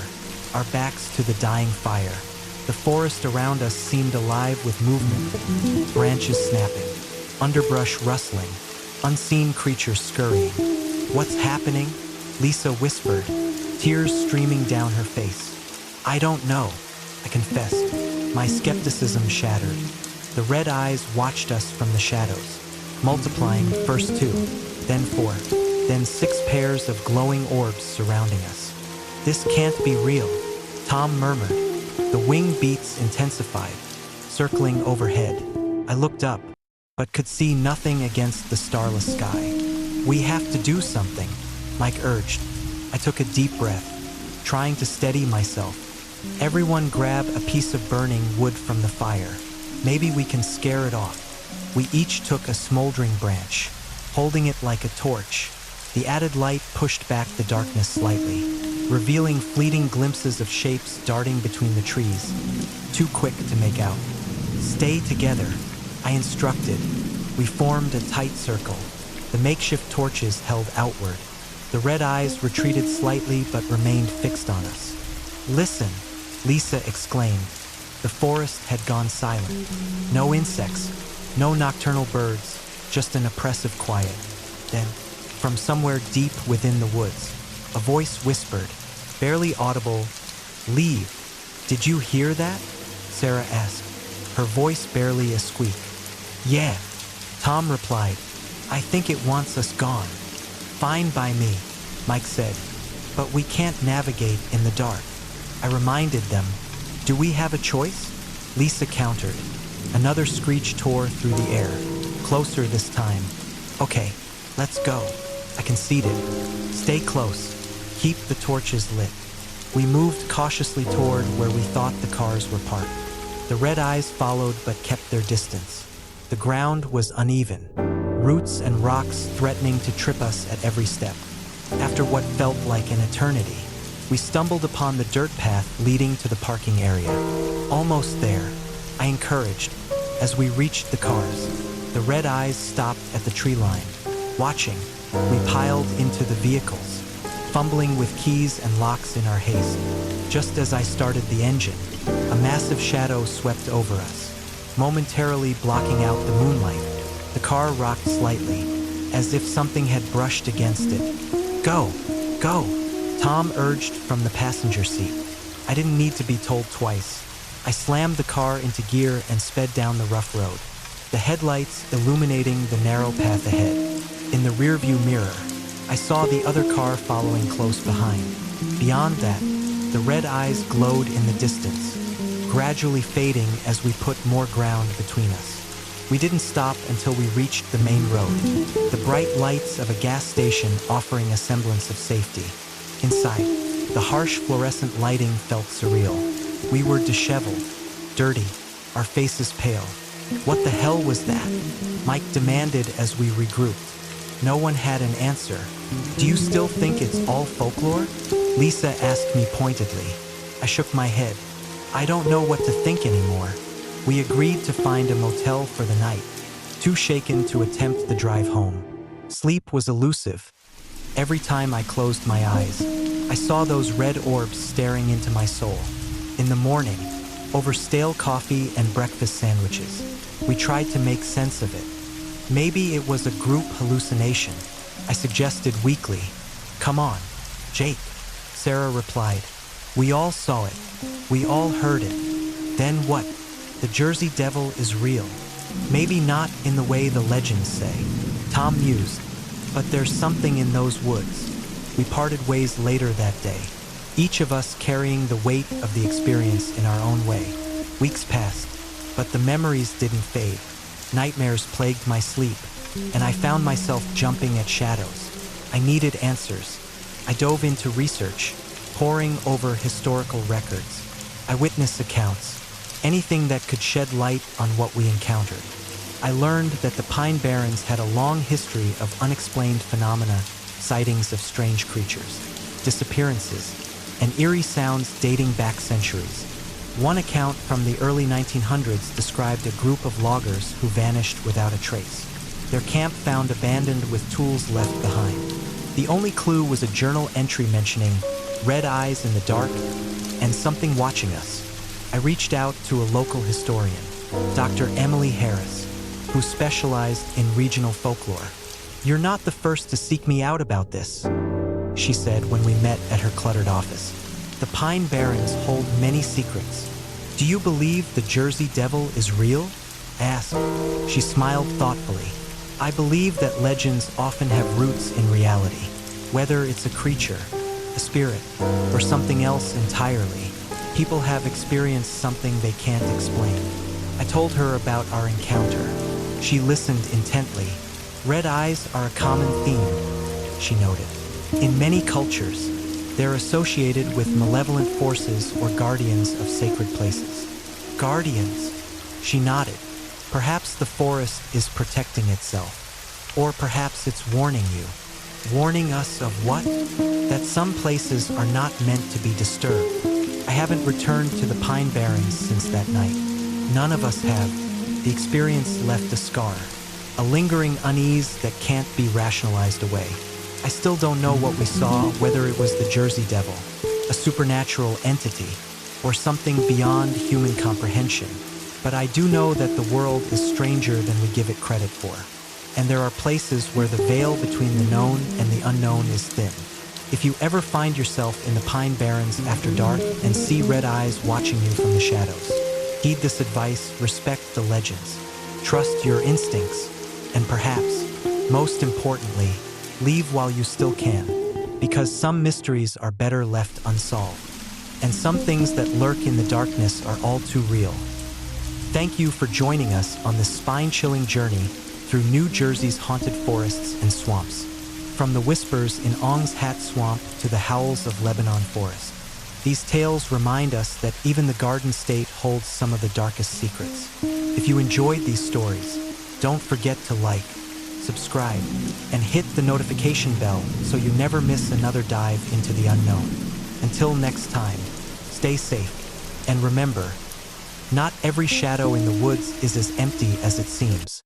our backs to the dying fire. The forest around us seemed alive with movement, branches snapping, underbrush rustling, unseen creatures scurrying. "What's happening?" Lisa whispered, tears streaming down her face. "I don't know," I confessed, my skepticism shattered. The red eyes watched us from the shadows, multiplying, first 2, then 4, then 6 pairs of glowing orbs surrounding us. "This can't be real," Tom murmured. The wing beats intensified, circling overhead. I looked up, but could see nothing against the starless sky. "We have to do something," Mike urged. I took a deep breath, trying to steady myself. "Everyone grab a piece of burning wood from the fire. Maybe we can scare it off." We each took a smoldering branch, holding it like a torch. The added light pushed back the darkness slightly, revealing fleeting glimpses of shapes darting between the trees, too quick to make out. "Stay together," I instructed. We formed a tight circle, the makeshift torches held outward. The red eyes retreated slightly but remained fixed on us. "Listen," Lisa exclaimed. The forest had gone silent. No insects, no nocturnal birds, just an oppressive quiet. Then, from somewhere deep within the woods, a voice whispered, barely audible, "Leave." "Did you hear that?" Sarah asked, her voice barely a squeak. "Yeah," Tom replied. "I think it wants us gone." "Fine by me," Mike said, "but we can't navigate in the dark." I reminded them, "Do we have a choice?" Lisa countered. Another screech tore through the air, closer this time. "Okay, let's go," I conceded. "Stay close. Keep the torches lit." We moved cautiously toward where we thought the cars were parked. The red eyes followed but kept their distance. The ground was uneven, roots and rocks threatening to trip us at every step. After what felt like an eternity, we stumbled upon the dirt path leading to the parking area. "Almost there," I encouraged. As we reached the cars, the red eyes stopped at the tree line. Watching, we piled into the vehicles, fumbling with keys and locks in our haste. Just as I started the engine, a massive shadow swept over us, momentarily blocking out the moonlight. The car rocked slightly, as if something had brushed against it. "Go! Go!" Tom urged from the passenger seat. I didn't need to be told twice. I slammed the car into gear and sped down the rough road, the headlights illuminating the narrow path ahead. In the rearview mirror, I saw the other car following close behind. Beyond that, the red eyes glowed in the distance, gradually fading as we put more ground between us. We didn't stop until we reached the main road, the bright lights of a gas station offering a semblance of safety. Inside, the harsh fluorescent lighting felt surreal. We were disheveled, dirty, our faces pale. What the hell was that? Mike demanded as we regrouped. No one had an answer. "Do you still think it's all folklore?" Lisa asked me pointedly. I shook my head. I don't know what to think anymore. We agreed to find a motel for the night, too shaken to attempt the drive home. Sleep was elusive. Every time I closed my eyes, I saw those red orbs staring into my soul. In the morning, over stale coffee and breakfast sandwiches, we tried to make sense of it. Maybe it was a group hallucination. I suggested weakly. "Come on, Jake," Sarah replied. "We all saw it. We all heard it. Then what? The Jersey Devil is real. Maybe not in the way the legends say," Tom mused, "but there's something in those woods." We parted ways later that day, each of us carrying the weight of the experience in our own way. Weeks passed, but the memories didn't fade. Nightmares plagued my sleep, and I found myself jumping at shadows. I needed answers. I dove into research, poring over historical records, eyewitness accounts, anything that could shed light on what we encountered. I learned that the Pine Barrens had a long history of unexplained phenomena, sightings of strange creatures, disappearances, and eerie sounds dating back centuries. One account from the early 1900s described a group of loggers who vanished without a trace, their camp found abandoned with tools left behind. The only clue was a journal entry mentioning red eyes in the dark and something watching us. I reached out to a local historian, Dr. Emily Harris, who specialized in regional folklore. "You're not the first to seek me out about this," she said when we met at her cluttered office. "The Pine Barrens hold many secrets. Do you believe the Jersey Devil is real?" I asked. She smiled thoughtfully. "I believe that legends often have roots in reality, whether it's a creature, a spirit, or something else entirely. People have experienced something they can't explain." I told her about our encounter. She listened intently. "Red eyes are a common theme," she noted. "In many cultures, they're associated with malevolent forces or guardians of sacred places." "Guardians?" She nodded. "Perhaps the forest is protecting itself. Or perhaps it's warning you." "Warning us of what?" "That some places are not meant to be disturbed." I haven't returned to the Pine Barrens since that night. None of us have. The experience left a scar, a lingering unease that can't be rationalized away. I still don't know what we saw, whether it was the Jersey Devil, a supernatural entity, or something beyond human comprehension. But I do know that the world is stranger than we give it credit for. And there are places where the veil between the known and the unknown is thin. If you ever find yourself in the Pine Barrens after dark and see red eyes watching you from the shadows, heed this advice, respect the legends, trust your instincts, and perhaps, most importantly, leave while you still can, because some mysteries are better left unsolved, and some things that lurk in the darkness are all too real. Thank you for joining us on this spine-chilling journey through New Jersey's haunted forests and swamps. From the whispers in Ong's Hat Swamp to the howls of Lebanon Forest, these tales remind us that even the Garden State holds some of the darkest secrets. If you enjoyed these stories, don't forget to like, subscribe, and hit the notification bell so you never miss another dive into the unknown. Until next time, stay safe, and remember, not every shadow in the woods is as empty as it seems.